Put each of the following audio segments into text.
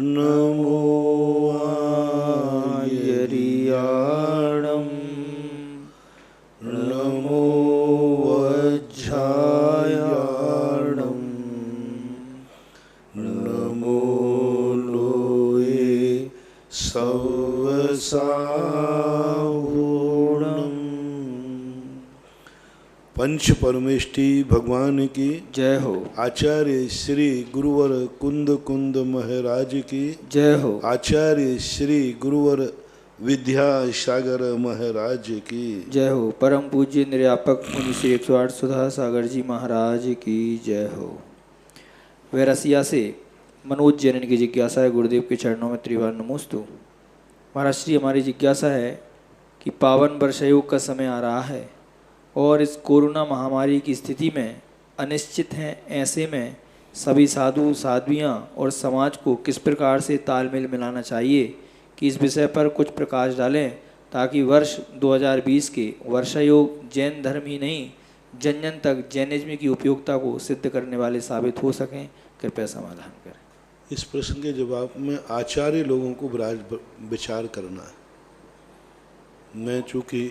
नमो आयर्याणं नमो वज्रायाणं नमो लोये सवसावूर्णम्। पंच परमेष्टि भगवान की जय हो। आचार्य श्री गुरुवर कुंद कुंद महाराज की जय हो। आचार्य श्री गुरुवर विद्यासागर महाराज की जय हो। परम पूज्य निर्यापक मुनि श्री 108 सुधा सागर जी महाराज की जय हो। वह रसिया से मनोज जैन की जिज्ञासा है, गुरुदेव के चरणों में त्रिवार नमोस्तु। महाराज श्री, हमारी जिज्ञासा है कि पावन वर्षयोग का समय आ रहा है और इस कोरोना महामारी की स्थिति में अनिश्चित हैं। ऐसे में सभी साधु साध्वियाँ और समाज को किस प्रकार से तालमेल मिलाना चाहिए कि इस विषय पर कुछ प्रकाश डालें, ताकि वर्ष 2020 के वर्षायोग जैन धर्म ही नहीं जन जन तक जैनिज्म की उपयोगिता को सिद्ध करने वाले साबित हो सकें। कृपया समाधान करें। इस प्रश्न के जवाब में आचार्य लोगों को विचार करना है। मैं चूँकि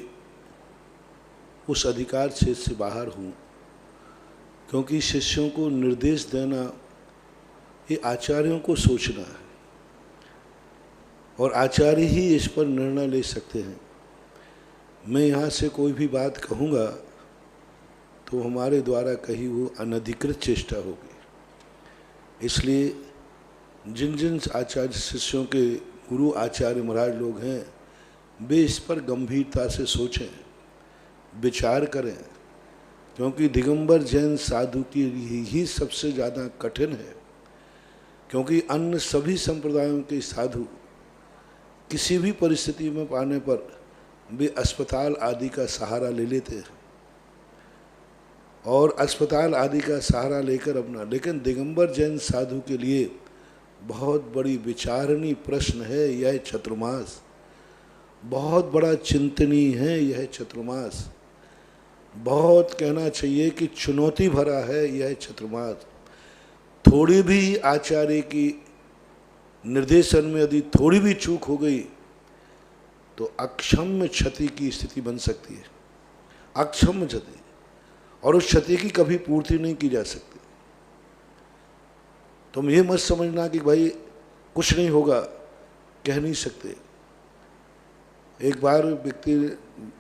उस अधिकार क्षेत्र से बाहर हूँ, क्योंकि शिष्यों को निर्देश देना ये आचार्यों को सोचना है और आचार्य ही इस पर निर्णय ले सकते हैं। मैं यहाँ से कोई भी बात कहूँगा तो हमारे द्वारा कही वो अनधिकृत चेष्टा होगी। इसलिए जिन जिन आचार्य शिष्यों के गुरु आचार्य महाराज लोग हैं, वे इस पर गंभीरता से सोचें, विचार करें, क्योंकि दिगंबर जैन साधु की ही सबसे ज़्यादा कठिन है। क्योंकि अन्य सभी संप्रदायों के साधु किसी भी परिस्थिति में पाने पर वे अस्पताल आदि का सहारा ले लेते हैं और अस्पताल आदि का सहारा लेकर अपना, लेकिन दिगंबर जैन साधु के लिए बहुत बड़ी विचारणीय प्रश्न है यह चतुर्मास। बहुत बड़ा चिंतनीय है यह चतुर्मास। बहुत कहना चाहिए कि चुनौती भरा है यह चतुर्मास। थोड़ी भी आचार्य की निर्देशन में यदि थोड़ी भी चूक हो गई तो अक्षम्य क्षति की स्थिति बन सकती है। अक्षम्य क्षति, और उस क्षति की कभी पूर्ति नहीं की जा सकती। तुम ये मत समझना कि भाई कुछ नहीं होगा, कह नहीं सकते। एक बार व्यक्ति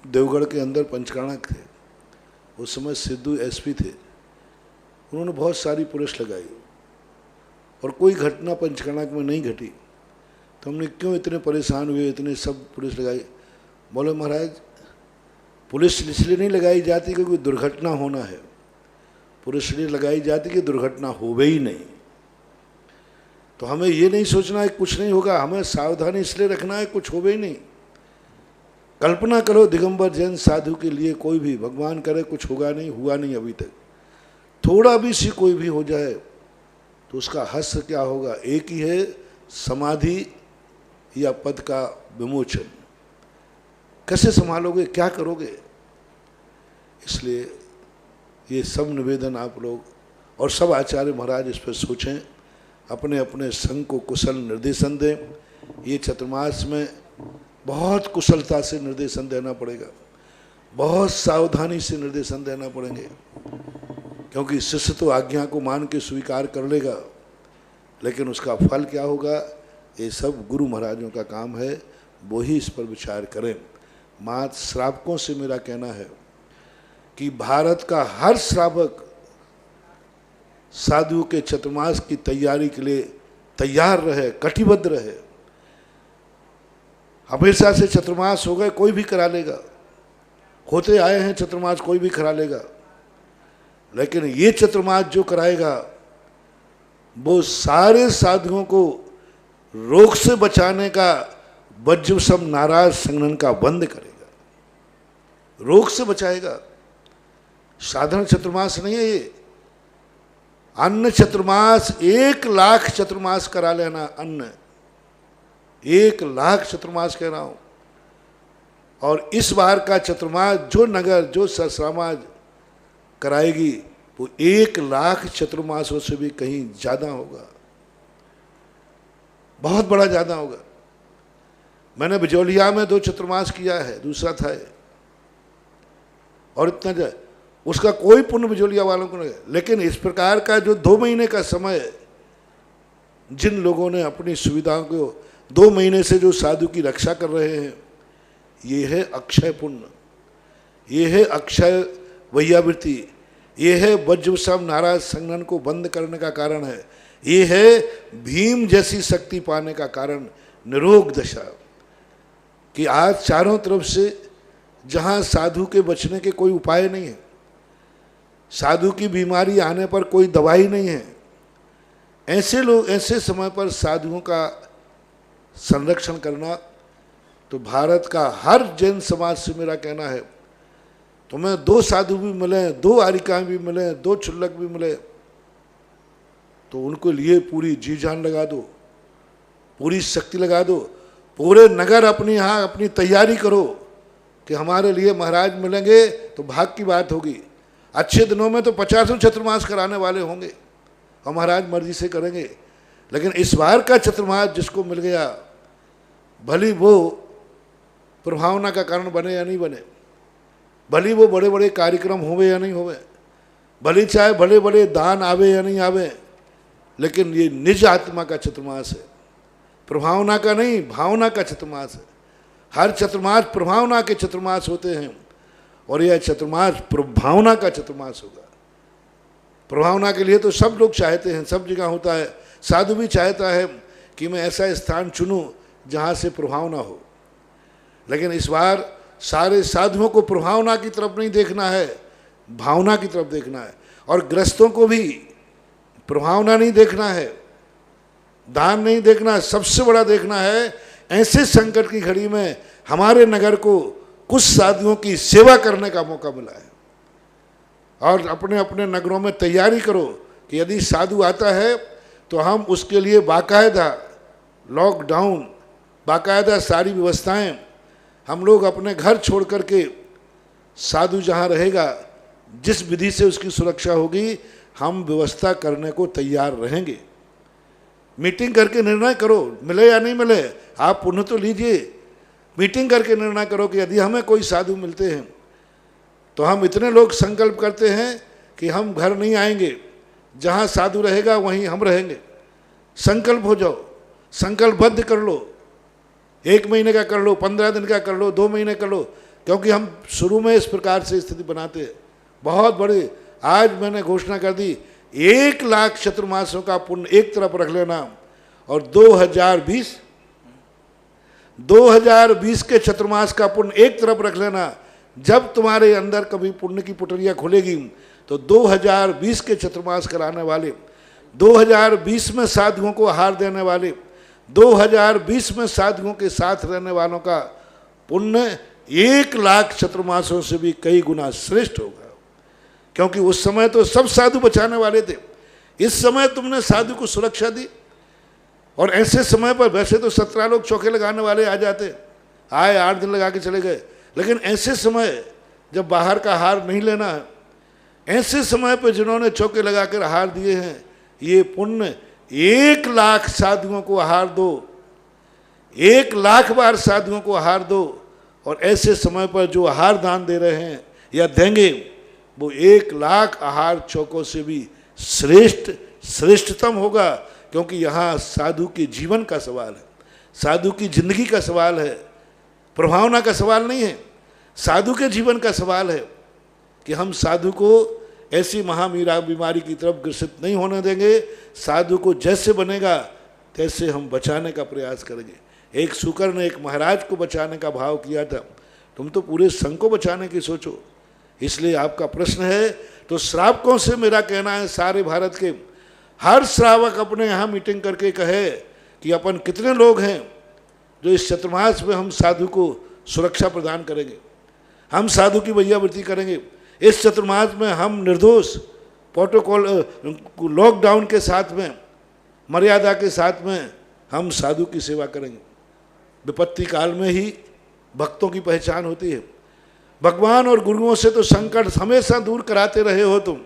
देवगढ़ के अंदर पंचकाणक थे, उस समय सिद्धू एसपी थे। उन्होंने बहुत सारी पुलिस लगाई और कोई घटना पंचकाणक में नहीं घटी। तो हमने क्यों इतने परेशान हुए, इतने सब पुलिस लगाई। बोले महाराज, पुलिस इसलिए नहीं लगाई जाती कि कोई दुर्घटना होना है, पुलिस इसलिए लगाई जाती कि दुर्घटना होवे ही नहीं। तो हमें ये नहीं सोचना है कुछ नहीं होगा, हमें सावधानी इसलिए रखना है कुछ होवे ही नहीं। कल्पना करो दिगंबर जैन साधु के लिए कोई भी, भगवान करे कुछ होगा नहीं, हुआ नहीं अभी तक, थोड़ा भी सी कोई भी हो जाए तो उसका हश्र क्या होगा? एक ही है, समाधि या पद का विमोचन। कैसे संभालोगे, क्या करोगे? इसलिए ये सब निवेदन आप लोग और सब आचार्य महाराज इस पर सोचें, अपने अपने संघ को कुशल निर्देशन दें। ये चतुर्मास में बहुत कुशलता से निर्देशन देना पड़ेगा, बहुत सावधानी से निर्देशन देना पड़ेंगे, क्योंकि शिष्य तो आज्ञा को मान के स्वीकार कर लेगा, लेकिन उसका फल क्या होगा ये सब गुरु महाराजों का काम है, वो ही इस पर विचार करें। मात श्रावकों से मेरा कहना है कि भारत का हर श्रावक साधुओं के चतुर्मास की तैयारी के लिए तैयार रहे, कटिबद्ध रहे। हमेशा से चतुर्मास हो गए, कोई भी करा लेगा, होते आए हैं चतुर्मास, कोई भी करा लेगा, लेकिन ये चतुर्मास जो कराएगा वो सारे साधुओं को रोग से बचाने का वज्र सब नाराज संगठन का बंद करेगा, रोग से बचाएगा। साधारण चतुर्मास नहीं है ये। अन्न चतुर्मास 1 लाख चतुर्मास करा लेना, अन्न 1 लाख चतुर्मास कह रहा हूं। और इस बार का चतुर्मास जो नगर जो समाज कराएगी वो 1 लाख चतुर्मासों से भी कहीं ज्यादा होगा। बहुत बड़ा ज़्यादा होगा। मैंने बिजौलिया में 2 चतुर्मास किया है, दूसरा था ये, और इतना उसका कोई पुण्य बिजौलिया वालों को नहीं। लेकिन इस प्रकार का जो 2 महीने का समय जिन लोगों ने अपनी सुविधाओं को 2 महीने से जो साधु की रक्षा कर रहे हैं, ये है अक्षय पुण्य, ये है अक्षय वैयावृत्ति, ये है वज्रसम नाराज संगठन को बंद करने का कारण है, ये है भीम जैसी शक्ति पाने का कारण, निरोग दशा। कि आज चारों तरफ से जहाँ साधु के बचने के कोई उपाय नहीं है, साधु की बीमारी आने पर कोई दवाई नहीं है, ऐसे लोग, ऐसे समय पर साधुओं का संरक्षण करना, तो भारत का हर जैन समाज से मेरा कहना है, तुम्हें 2 साधु भी मिले, 2 आरिकाएँ भी मिले, 2 क्षुल्लक भी मिले, तो उनको लिए पूरी जी जान लगा दो, पूरी शक्ति लगा दो, पूरे नगर अपने यहाँ अपनी तैयारी करो कि हमारे लिए महाराज मिलेंगे तो भाग की बात होगी। अच्छे दिनों में तो 50 चतुर्मास कराने वाले होंगे और महाराज मर्जी से करेंगे। लेकिन इस बार का चतुर्मास जिसको मिल गया, भली वो प्रभावना का कारण बने या नहीं बने, भली वो बड़े बड़े कार्यक्रम होवे या नहीं होवे, भली चाहे भले बड़े दान आवे या नहीं आवे, लेकिन ये निज आत्मा का चतुर्मास है, प्रभावना का नहीं, भावना का चतुर्मास है। हर चतुर्मास प्रभावना के चतुर्मास होते हैं और यह चतुर्मास प्रभावना का चतुर्मास होगा। प्रभावना के लिए तो सब लोग चाहते हैं, सब जगह होता है, साधु भी चाहता है कि मैं ऐसा स्थान चुनूं जहाँ से प्रभावना हो। लेकिन इस बार सारे साधुओं को प्रभावना की तरफ नहीं देखना है, भावना की तरफ देखना है, और ग्रस्तों को भी प्रभावना नहीं देखना है, दान नहीं देखना, सबसे बड़ा देखना है ऐसे संकट की घड़ी में हमारे नगर को कुछ साधुओं की सेवा करने का मौका मिला है। और अपने अपने नगरों में तैयारी करो कि यदि साधु आता है तो हम उसके लिए बाकायदा लॉकडाउन, बाकायदा सारी व्यवस्थाएं, हम लोग अपने घर छोड़ करके साधु जहाँ रहेगा, जिस विधि से उसकी सुरक्षा होगी, हम व्यवस्था करने को तैयार रहेंगे। मीटिंग करके निर्णय करो, मिले या नहीं मिले, आप पुण्य तो लीजिए, मीटिंग करके निर्णय करो कि यदि हमें कोई साधु मिलते हैं तो हम इतने लोग संकल्प करते हैं कि हम घर नहीं आएंगे, जहाँ साधु रहेगा वहीं हम रहेंगे। संकल्प हो जाओ, संकल्पबद्ध कर लो, 1 महीने का कर लो, 15 दिन का कर लो, 2 महीने कर लो, क्योंकि हम शुरू में इस प्रकार से स्थिति बनाते हैं बहुत बड़े। आज मैंने घोषणा कर दी 1 लाख चतुर्मासों का पुण्य एक तरफ रख लेना, और 2020 के चतुर्मास का पुण्य एक तरफ रख लेना। जब तुम्हारे अंदर कभी पुण्य की पुटरिया खुलेगी तो 2020 के चतुर्मास कराने वाले, 2020 में साधुओं को आहार देने वाले, 2020 में साधुओं के साथ रहने वालों का पुण्य 1 लाख चतुर्मासों से भी कई गुना श्रेष्ठ होगा। क्योंकि उस समय तो सब साधु बचाने वाले थे, इस समय तुमने साधु को सुरक्षा दी। और ऐसे समय पर वैसे तो 17 लोग चौके लगाने वाले आ जाते, आए 8 दिन लगा के चले गए, लेकिन ऐसे समय जब बाहर का आहार नहीं लेना है, ऐसे समय पर जिन्होंने चौके लगा कर आहार दिए हैं, ये पुण्य 1 लाख साधुओं को आहार दो, 1 लाख बार साधुओं को आहार दो। और ऐसे समय पर जो आहार दान दे रहे हैं या देंगे, वो 1 लाख आहार चौकों से भी श्रेष्ठतम होगा। क्योंकि यहाँ साधु के जीवन का सवाल है, साधु की जिंदगी का सवाल है, प्रभावना का सवाल नहीं है, साधु के जीवन का सवाल है कि हम साधु को ऐसी महामीरा बीमारी की तरफ ग्रसित नहीं होने देंगे। साधु को जैसे बनेगा तैसे हम बचाने का प्रयास करेंगे। एक शुकर ने एक महाराज को बचाने का भाव किया था, तुम तो पूरे संघ को बचाने की सोचो। इसलिए आपका प्रश्न है, तो श्रावकों से मेरा कहना है, सारे भारत के हर श्रावक अपने यहाँ मीटिंग करके कहे कि अपन कितने लोग हैं जो इस चतुर्मास में हम साधु को सुरक्षा प्रदान करेंगे, हम साधु की वैयावृत्ति करेंगे। इस चतुर्मास में हम निर्दोष प्रोटोकॉल लॉकडाउन के साथ में, मर्यादा के साथ में हम साधु की सेवा करेंगे। विपत्ति काल में ही भक्तों की पहचान होती है। भगवान और गुरुओं से तो संकट हमेशा दूर कराते रहे हो तुम।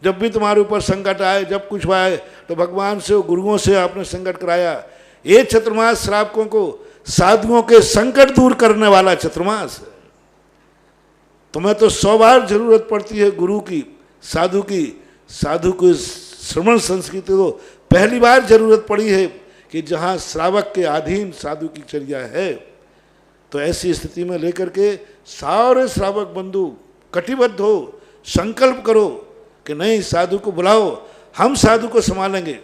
जब भी तुम्हारे ऊपर संकट आए, जब कुछ आए, तो भगवान से और गुरुओं से आपने संकट कराया। ये चतुर्मास श्रावकों को साधुओं के संकट दूर करने वाला चतुर्मास है। तुम्हें तो 100 बार जरूरत पड़ती है गुरु की, साधु की श्रवण संस्कृति तो पहली बार जरूरत पड़ी है कि जहाँ श्रावक के अधीन साधु की चर्या है। तो ऐसी स्थिति में लेकर के सारे श्रावक बंधु कटिबद्ध हो, संकल्प करो कि नहीं, साधु को बुलाओ, हम साधु को संभालेंगे,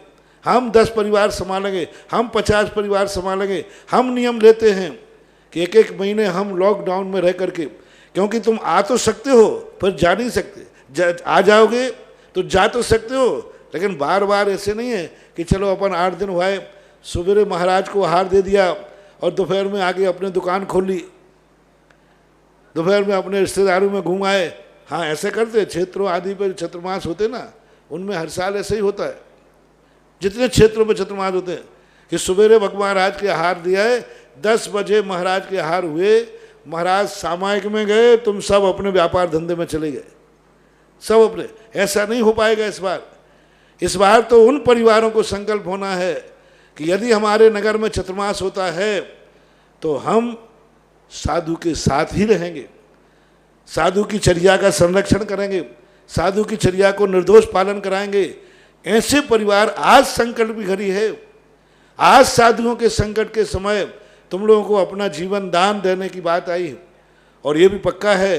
हम 10 परिवार संभालेंगे, हम 50 परिवार संभालेंगे। हम नियम लेते हैं कि 1-1 महीने हम लॉकडाउन में रह करके, क्योंकि तुम आ तो सकते हो पर जा नहीं सकते, आ जाओगे तो जा तो सकते हो, लेकिन बार बार ऐसे नहीं है कि चलो अपन 8 दिन हुए, सवेरे महाराज को आहार दे दिया और दोपहर में आके अपने दुकान खोल ली, दोपहर में अपने रिश्तेदारों में घूम आए। हाँ, ऐसे करते क्षेत्रों आदि पर चतुर्मास होते ना, उनमें हर साल ऐसे ही होता है। जितने क्षेत्रों में चतुर्मास होते हैं कि सवेरे भगवान महाराज के आहार दिया है, 10 बजे महाराज के आहार हुए, महाराज सामायिक में गए, तुम सब अपने व्यापार धंधे में चले गए, सब अपने। ऐसा नहीं हो पाएगा इस बार तो उन परिवारों को संकल्प होना है कि यदि हमारे नगर में चतुर्मास होता है तो हम साधु के साथ ही रहेंगे, साधु की चर्या का संरक्षण करेंगे, साधु की चर्या को निर्दोष पालन कराएंगे। ऐसे परिवार, आज संकट की घड़ी है, आज साधुओं के संकट के समय तुम लोगों को अपना जीवन दान देने की बात आई है। और ये भी पक्का है,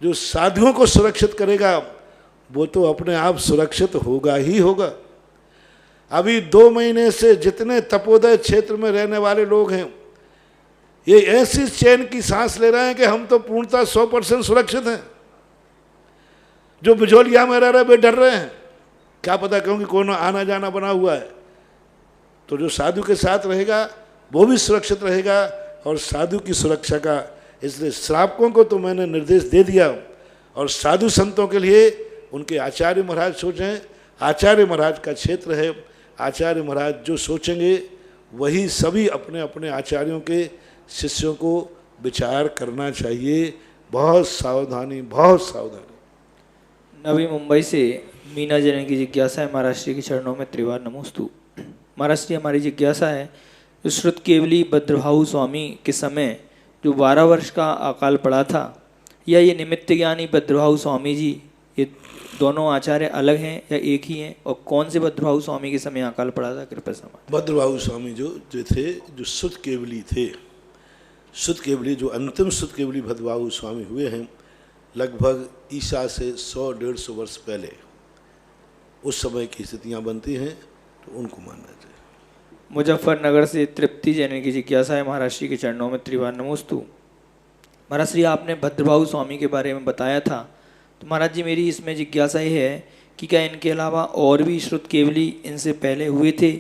जो साधुओं को सुरक्षित करेगा वो तो अपने आप सुरक्षित होगा ही होगा। अभी 2 महीने से जितने तपोदय क्षेत्र में रहने वाले लोग हैं, ये ऐसी चैन की सांस ले रहे हैं कि हम तो पूर्णतः 100% सुरक्षित हैं। जो बिजोलिया में रह रहे वे डर रहे हैं, क्या पता क्योंकि कौन आना जाना बना हुआ है। तो जो साधु के साथ रहेगा वो भी सुरक्षित रहेगा और साधु की सुरक्षा का, इसलिए श्रावकों को तो मैंने निर्देश दे दिया। और साधु संतों के लिए उनके आचार्य महाराज सोचें, आचार्य महाराज का क्षेत्र है, आचार्य महाराज जो सोचेंगे वही सभी अपने अपने आचार्यों के शिष्यों को विचार करना चाहिए। बहुत सावधानी, बहुत सावधानी। नवी मुंबई से मीना जैन की जिज्ञासा है, महाराज श्री के चरणों में त्रिवार नमोस्तु। महाराज श्री, हमारी जिज्ञासा है, जो श्रुत केवली भद्रभाऊ स्वामी के समय जो 12 वर्ष का अकाल पड़ा था, या ये निमित्त ज्ञानी भद्रभाऊ स्वामी जी, ये दोनों आचार्य अलग हैं या एक ही हैं? और कौन से भद्रभाऊ स्वामी के समय अकाल पड़ा था, कृपया समाधान। भद्रभाऊ स्वामी जो थे, जो शुद्ध केवली थे, शुद्ध केवली, जो अंतिम शुद्ध केवली भद्रभाऊ स्वामी हुए हैं, लगभग ईसा से 100-150 वर्ष पहले, उस समय की स्थितियाँ बनती हैं तो उनको मानना चाहिए। मुजफ्फरनगर से तृप्ति जैन की जिज्ञासा है, महाराज श्री के चरणों में त्रिवार नमोस्तु। महाराज श्री, आपने भद्रभाऊ स्वामी के बारे में बताया था, तो महाराज जी मेरी इसमें जिज्ञासा ये है कि क्या इनके अलावा और भी श्रुत केवली इनसे पहले हुए थे?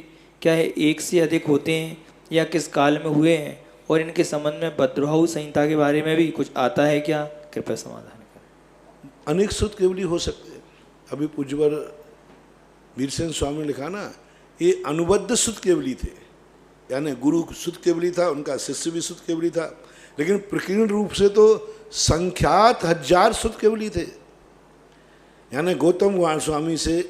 क्या है एक से अधिक होते हैं या किस काल में हुए हैं? और इनके संबंध में भद्रभाऊ संहिता के बारे में भी कुछ आता है क्या? कृपया समाधान करें। अनेक शुद्ध केवली हो सकते हैं। अभी पूज्यवर वीरसेन स्वामी ने लिखा ना, ये अनुबद्ध शुद्ध केवली थे, यानी गुरु शुद्ध केवली था, उनका शिष्य भी शुद्ध केवली था, लेकिन प्रकीर्ण रूप से तो संख्यात 1000 शुद्ध केवली थे। यानी गौतम स्वामी से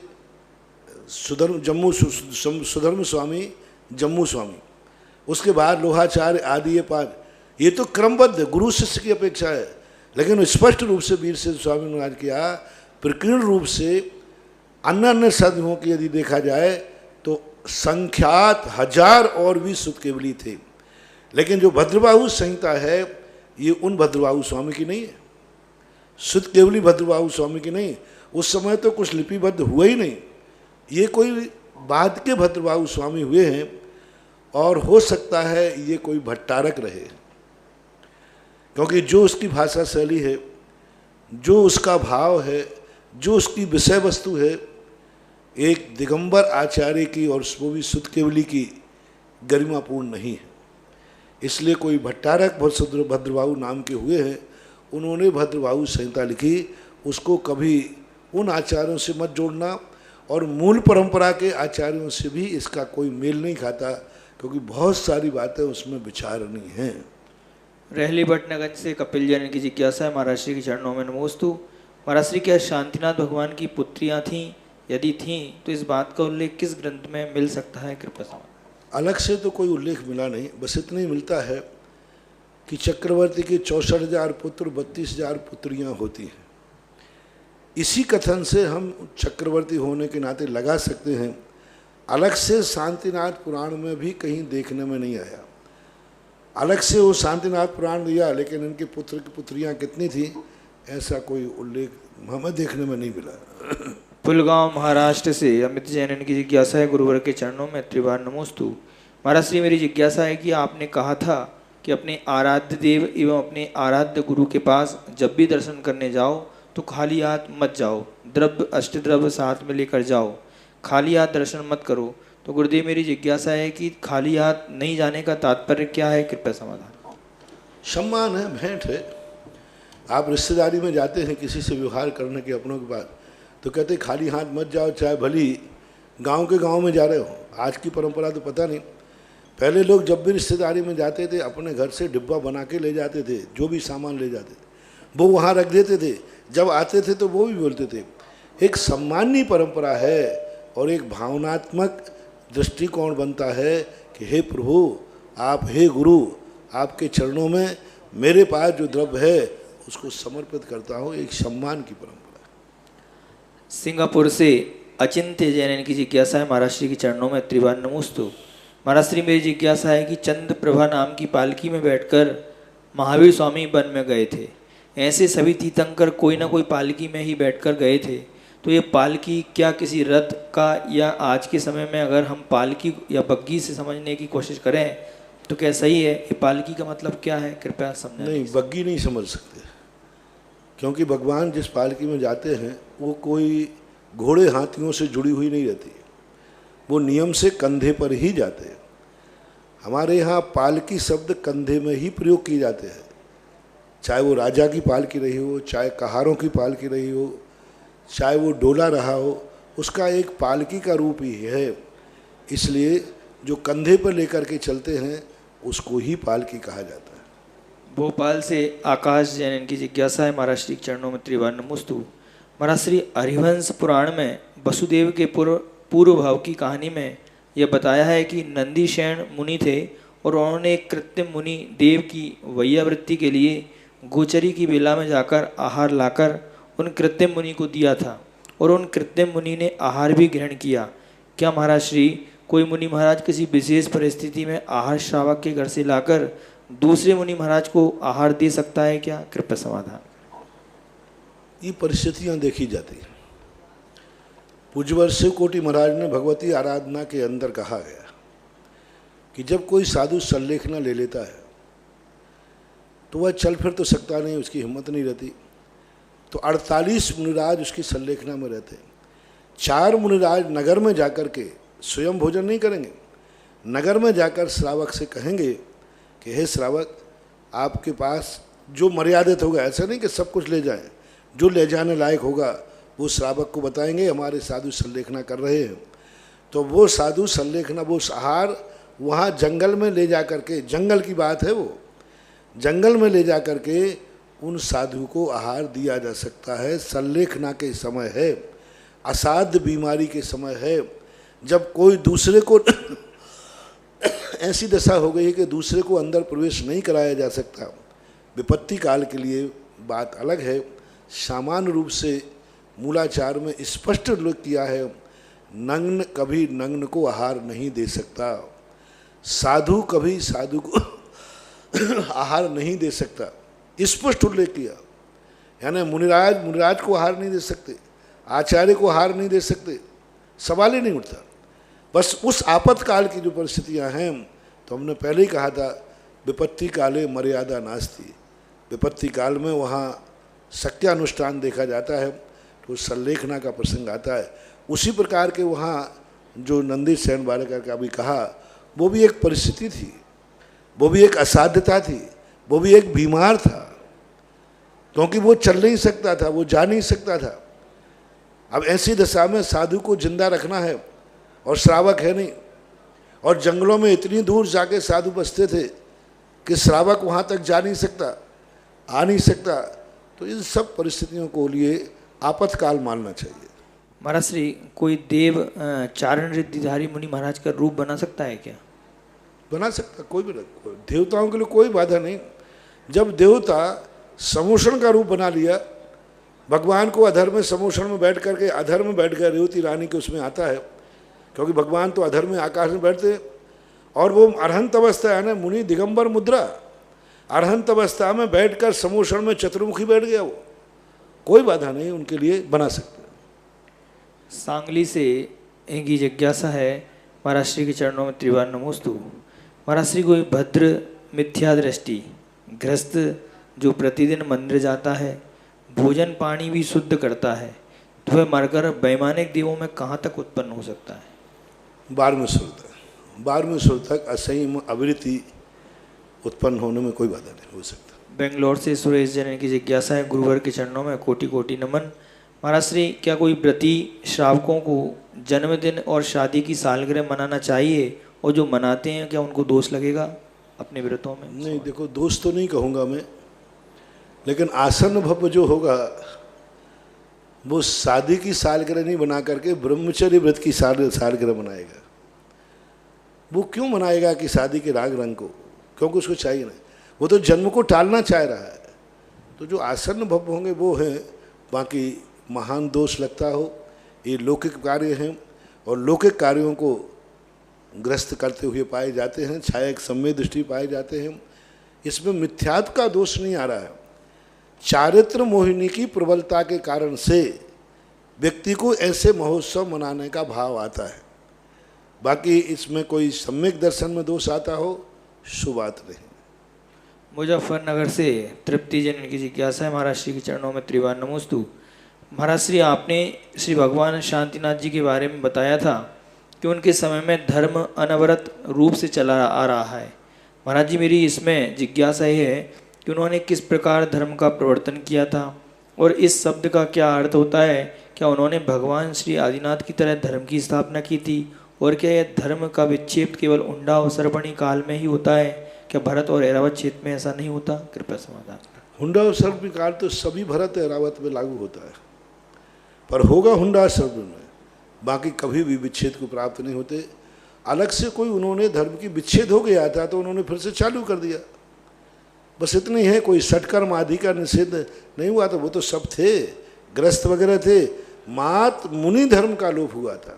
सुधर्म स्वामी, जम्मू स्वामी, उसके बाद लोहाचार्य आदि, ये 5, ये तो क्रमबद्ध गुरु शिष्य की अपेक्षा है। लेकिन स्पष्ट रूप से वीरसेन स्वामी महाराज किया, प्रकीर्ण रूप से अन्य साधुओं की यदि देखा जाए तो संख्यात 1000 और भी शुद्ध केवली थे। लेकिन जो भद्रबाहु संहिता है, ये उन भद्रबाहु स्वामी की नहीं है, शुद्ध केवली भद्रबाहु स्वामी की नहीं। उस समय तो कुछ लिपिबद्ध हुआ ही नहीं, ये कोई बाद के भद्रबाहु स्वामी हुए हैं। और हो सकता है ये कोई भट्टारक रहे, क्योंकि जो उसकी भाषा शैली है, जो उसका भाव है, जो उसकी विषय वस्तु है, एक दिगंबर आचार्य की और वो भी शुद्ध केवली की गरिमापूर्ण नहीं है। इसलिए कोई भट्टारक भद्रबाहु नाम के हुए हैं, उन्होंने भद्रबाहु संहिता लिखी। उसको कभी उन आचार्यों से मत जोड़ना, और मूल परंपरा के आचार्यों से भी इसका कोई मेल नहीं खाता, क्योंकि बहुत सारी बातें उसमें विचारनी हैं। रहली भटनगर से कपिल जैन की जिज्ञासा है, महाराज श्री के चरणों में नमोस्तु। महाराज श्री, क्या शांतिनाथ भगवान की पुत्रियां थीं? यदि थीं तो इस बात का उल्लेख किस ग्रंथ में मिल सकता है? कृपया समाधान। अलग से तो कोई उल्लेख मिला नहीं, बस इतना ही मिलता है कि चक्रवर्ती के 64,000 पुत्र 32,000 पुत्रियां होती हैं। इसी कथन से हम चक्रवर्ती होने के नाते लगा सकते हैं। अलग से शांतिनाथ पुराण में भी कहीं देखने में नहीं आया। अलग से वो शांतिनाथ पुराण दिया, लेकिन इनके पुत्र की पुत्रियां कितनी थी ऐसा कोई उल्लेख हमें देखने में नहीं मिला। पुलगांव महाराष्ट्र से अमित जैन की जिज्ञासा है, गुरुवर के चरणों में त्रिवार नमोस्तु। महाराज श्री, मेरी जिज्ञासा है कि आपने कहा था कि अपने आराध्य देव एवं अपने आराध्य गुरु के पास जब भी दर्शन करने जाओ तो खाली हाथ मत जाओ, द्रव्य अष्टद्रव्य साथ में लेकर जाओ, खाली हाथ दर्शन मत करो। तो गुरुदेव, मेरी जिज्ञासा है कि खाली हाथ नहीं जाने का तात्पर्य क्या है, कृपया समाधान। सम्मान है, भेंट है। आप रिश्तेदारी में जाते हैं किसी से व्यवहार करने के अपनों के पास, तो कहते खाली हाथ मत जाओ, चाहे भली गांव के गांव में जा रहे हो। आज की परंपरा तो पता नहीं। पहले लोग जब भी रिश्तेदारी में जाते थे अपने घर से डिब्बा बना के ले जाते थे, जो भी सामान ले जाते थे वो वहाँ रख देते थे। जब आते थे तो वो भी बोलते थे। एक सम्माननीय परंपरा है और एक भावनात्मक दृष्टिकोण बनता है कि हे प्रभु आप, हे गुरु, आपके चरणों में मेरे पास जो द्रव्य है उसको समर्पित करता हूँ। एक सम्मान की परंपरा। सिंगापुर से अचिंत्य जैन की जिज्ञासा है, महाराज श्री के चरणों में त्रिवार नमोस्तु। महाराज श्री, मेरी जिज्ञासा है कि चंद्र प्रभा नाम की पालकी में बैठकर महावीर स्वामी वन में गए थे। ऐसे सभी तीर्थंकर कोई ना कोई पालकी में ही बैठकर गए थे। तो ये पालकी क्या किसी रथ का, या आज के समय में अगर हम पालकी या बग्गी से समझने की कोशिश करें तो क्या सही है? ये पालकी का मतलब क्या है, कृपया समझाएं। नहीं, बग्गी नहीं समझ सकते, क्योंकि भगवान जिस पालकी में जाते हैं वो कोई घोड़े हाथियों से जुड़ी हुई नहीं रहती। वो नियम से कंधे पर ही जाते हैं। हमारे यहाँ पालकी शब्द कंधे में ही प्रयोग किए जाते हैं, चाहे वो राजा की पालकी रही हो, चाहे कहारों की पालकी रही हो, चाहे वो डोला रहा हो, उसका एक पालकी का रूप ही है। इसलिए जो कंधे पर लेकर के चलते हैं उसको ही पालकी कहा जाता है। भोपाल से आकाश जैन की जिज्ञासा है, महाराज श्री चरणों में त्रिवार नमोस्तु। महाराज श्री, हरिवंश पुराण में वसुदेव के पूर्व भाव की कहानी में यह बताया है कि नंदीशैन मुनि थे और उन्होंने एक कृत्रिम मुनि देव की वैयावृत्ति के लिए गोचरी की बेला में जाकर आहार लाकर उन कृत्रिम मुनि को दिया था और उन कृत्रिम मुनि ने आहार भी ग्रहण किया। क्या महाराज श्री, कोई मुनि महाराज किसी विशेष परिस्थिति में आहार श्रावक के घर से लाकर दूसरे मुनि महाराज को आहार दे सकता है क्या, कृपया समाधान। ये परिस्थितियाँ देखी जाती हैं। पूज्यवर शिव कोटि महाराज ने भगवती आराधना के अंदर कहा गया कि जब कोई साधु संलेखना ले लेता है तो वह चल फिर तो सकता नहीं, उसकी हिम्मत नहीं रहती। तो 48 मुनिराज उसकी संलेखना में रहते हैं। 4 मुनिराज नगर में जाकर के स्वयं भोजन नहीं करेंगे, नगर में जाकर श्रावक से कहेंगे कि हे श्रावक, आपके पास जो मर्यादित होगा, ऐसा नहीं कि सब कुछ ले जाएं, जो ले जाने लायक होगा वो श्रावक को बताएंगे हमारे साधु संलेखना कर रहे हैं। तो वो साधु संलेखना, वो आहार वहाँ जंगल में ले जा कर के, जंगल की बात है, वो जंगल में ले जा कर के उन साधु को आहार दिया जा सकता है। संलेखना के समय है, असाध्य बीमारी के समय है, जब कोई दूसरे को ऐसी दशा हो गई है कि दूसरे को अंदर प्रवेश नहीं कराया जा सकता। विपत्ति काल के लिए बात अलग है। सामान्य रूप से मूलाचार में स्पष्ट उल्लेख किया है, नग्न कभी नग्न को आहार नहीं दे सकता, साधु कभी साधु को आहार नहीं दे सकता, स्पष्ट उल्लेख किया। यानी मुनिराज को आहार नहीं दे सकते, आचार्य को आहार नहीं दे सकते, सवाल ही नहीं उठता। बस उस आपातकाल की जो परिस्थितियां हैं, तो हमने पहले ही कहा था विपत्ति काले मर्यादा नास्ति। विपत्ति काल में वहाँ सत्यानुष्ठान देखा जाता है, तो संलेखना का प्रसंग आता है। उसी प्रकार के वहाँ जो नंदी सेन बालकर का भी कहा, वो भी एक परिस्थिति थी, वो भी एक असाध्यता थी, वो भी एक बीमार था, क्योंकि वो चल नहीं सकता था, वो जा नहीं सकता था। अब ऐसी दशा में साधु को जिंदा रखना है और श्रावक है नहीं, और जंगलों में इतनी दूर जाके साधु बसते थे कि श्रावक वहाँ तक जा नहीं सकता, आ नहीं सकता। तो इन सब परिस्थितियों को लिए आपातकाल मानना चाहिए। महाराज श्री, कोई देव चारण रिद्धिधारी मुनि महाराज का रूप बना सकता है क्या? बना सकता, कोई भी देवताओं के लिए कोई बाधा नहीं। जब देवता समोषण का रूप बना लिया, भगवान को अधर्म में समोषण में बैठ करके अधर्म में बैठ गया, रेवती रानी के उसमें आता है, क्योंकि भगवान तो अधर्म में आकाश में बैठते, और वो अरहंत अवस्था है ना, मुनि दिगंबर मुद्रा, अरहंत अवस्था में बैठकर समोषण में चतुर्मुखी बैठ गया, वो कोई बाधा नहीं, उनके लिए बना सकते। सांगली से इनकी जिज्ञासा है, महाराज श्री के चरणों में त्रिवार नमोस्तु। महाराज श्री कोई भद्र मिथ्या दृष्टि गृहस्थ जो प्रतिदिन मंदिर जाता है, भोजन पानी भी शुद्ध करता है, तो वह मरकर वैमानिक देवों में कहाँ तक उत्पन्न हो सकता है? 12वें स्वर तक, 12वें स्वर तक असंयम अवृत्ति उत्पन्न होने में कोई बाधा नहीं हो सकता। बेंगलोर से सुरेश जैन की जिज्ञासा है, गुरुवर के चरणों में कोटि कोटि नमन। महाराज श्री, क्या कोई व्रती श्रावकों को जन्मदिन और शादी की सालगिरह मनाना चाहिए, और जो मनाते हैं क्या उनको दोष लगेगा अपने व्रतों में? नहीं, देखो दोष तो नहीं कहूँगा मैं, लेकिन आसन भव जो होगा वो शादी की सालगिरह नहीं बना करके ब्रह्मचर्य व्रत की सालगिरह मनाएगा। वो क्यों मनाएगा कि शादी के राग रंग को, क्योंकि उसको चाहिए नहीं, वो तो जन्म को टालना चाह रहा है। तो जो आसन भव होंगे वो हैं, बाकी महान दोष लगता हो, ये लौकिक कार्य हैं, और लौकिक कार्यों को ग्रस्त करते हुए पाए जाते हैं, छाया सम्य दृष्टि पाए जाते हैं। इसमें मिथ्यात्व का दोष नहीं आ रहा है, चारित्र मोहिनी की प्रबलता के कारण से व्यक्ति को ऐसे महोत्सव मनाने का भाव आता है। बाकी इसमें कोई सम्यक दर्शन में दोष आता हो, शुभ बात नहीं। मुजफ्फरनगर से तृप्ति जैन की जिज्ञासा है, महाराज श्री के चरणों में त्रिवार नमोस्तु। महाराज श्री, आपने श्री भगवान शांतिनाथ जी के बारे में बताया था कि उनके समय में धर्म अनवरत रूप से चला आ रहा है। महाराज जी, मेरी इसमें जिज्ञासा ये है कि उन्होंने किस प्रकार धर्म का प्रवर्तन किया था, और इस शब्द का क्या अर्थ होता है? क्या उन्होंने भगवान श्री आदिनाथ की तरह धर्म की स्थापना की थी, और क्या यह धर्म का विक्षेप केवल उंडा और सरपणी काल में ही होता है? क्या भरत और ऐरावत क्षेत्र में ऐसा नहीं होता? कृपया समाधान। हुंडा और सर्प काल तो सभी भरत ऐरावत में लागू होता है, पर होगा हुंडा सर्प में, बाकी कभी भी विच्छेद को प्राप्त नहीं होते। अलग से कोई उन्होंने धर्म की विच्छेद हो गया था तो उन्होंने फिर से चालू कर दिया, बस इतनी है। कोई षटकर्म आदि का निषेध नहीं हुआ था, वो तो सब थे, ग्रस्त वगैरह थे। मात मुनि धर्म का लोप हुआ था,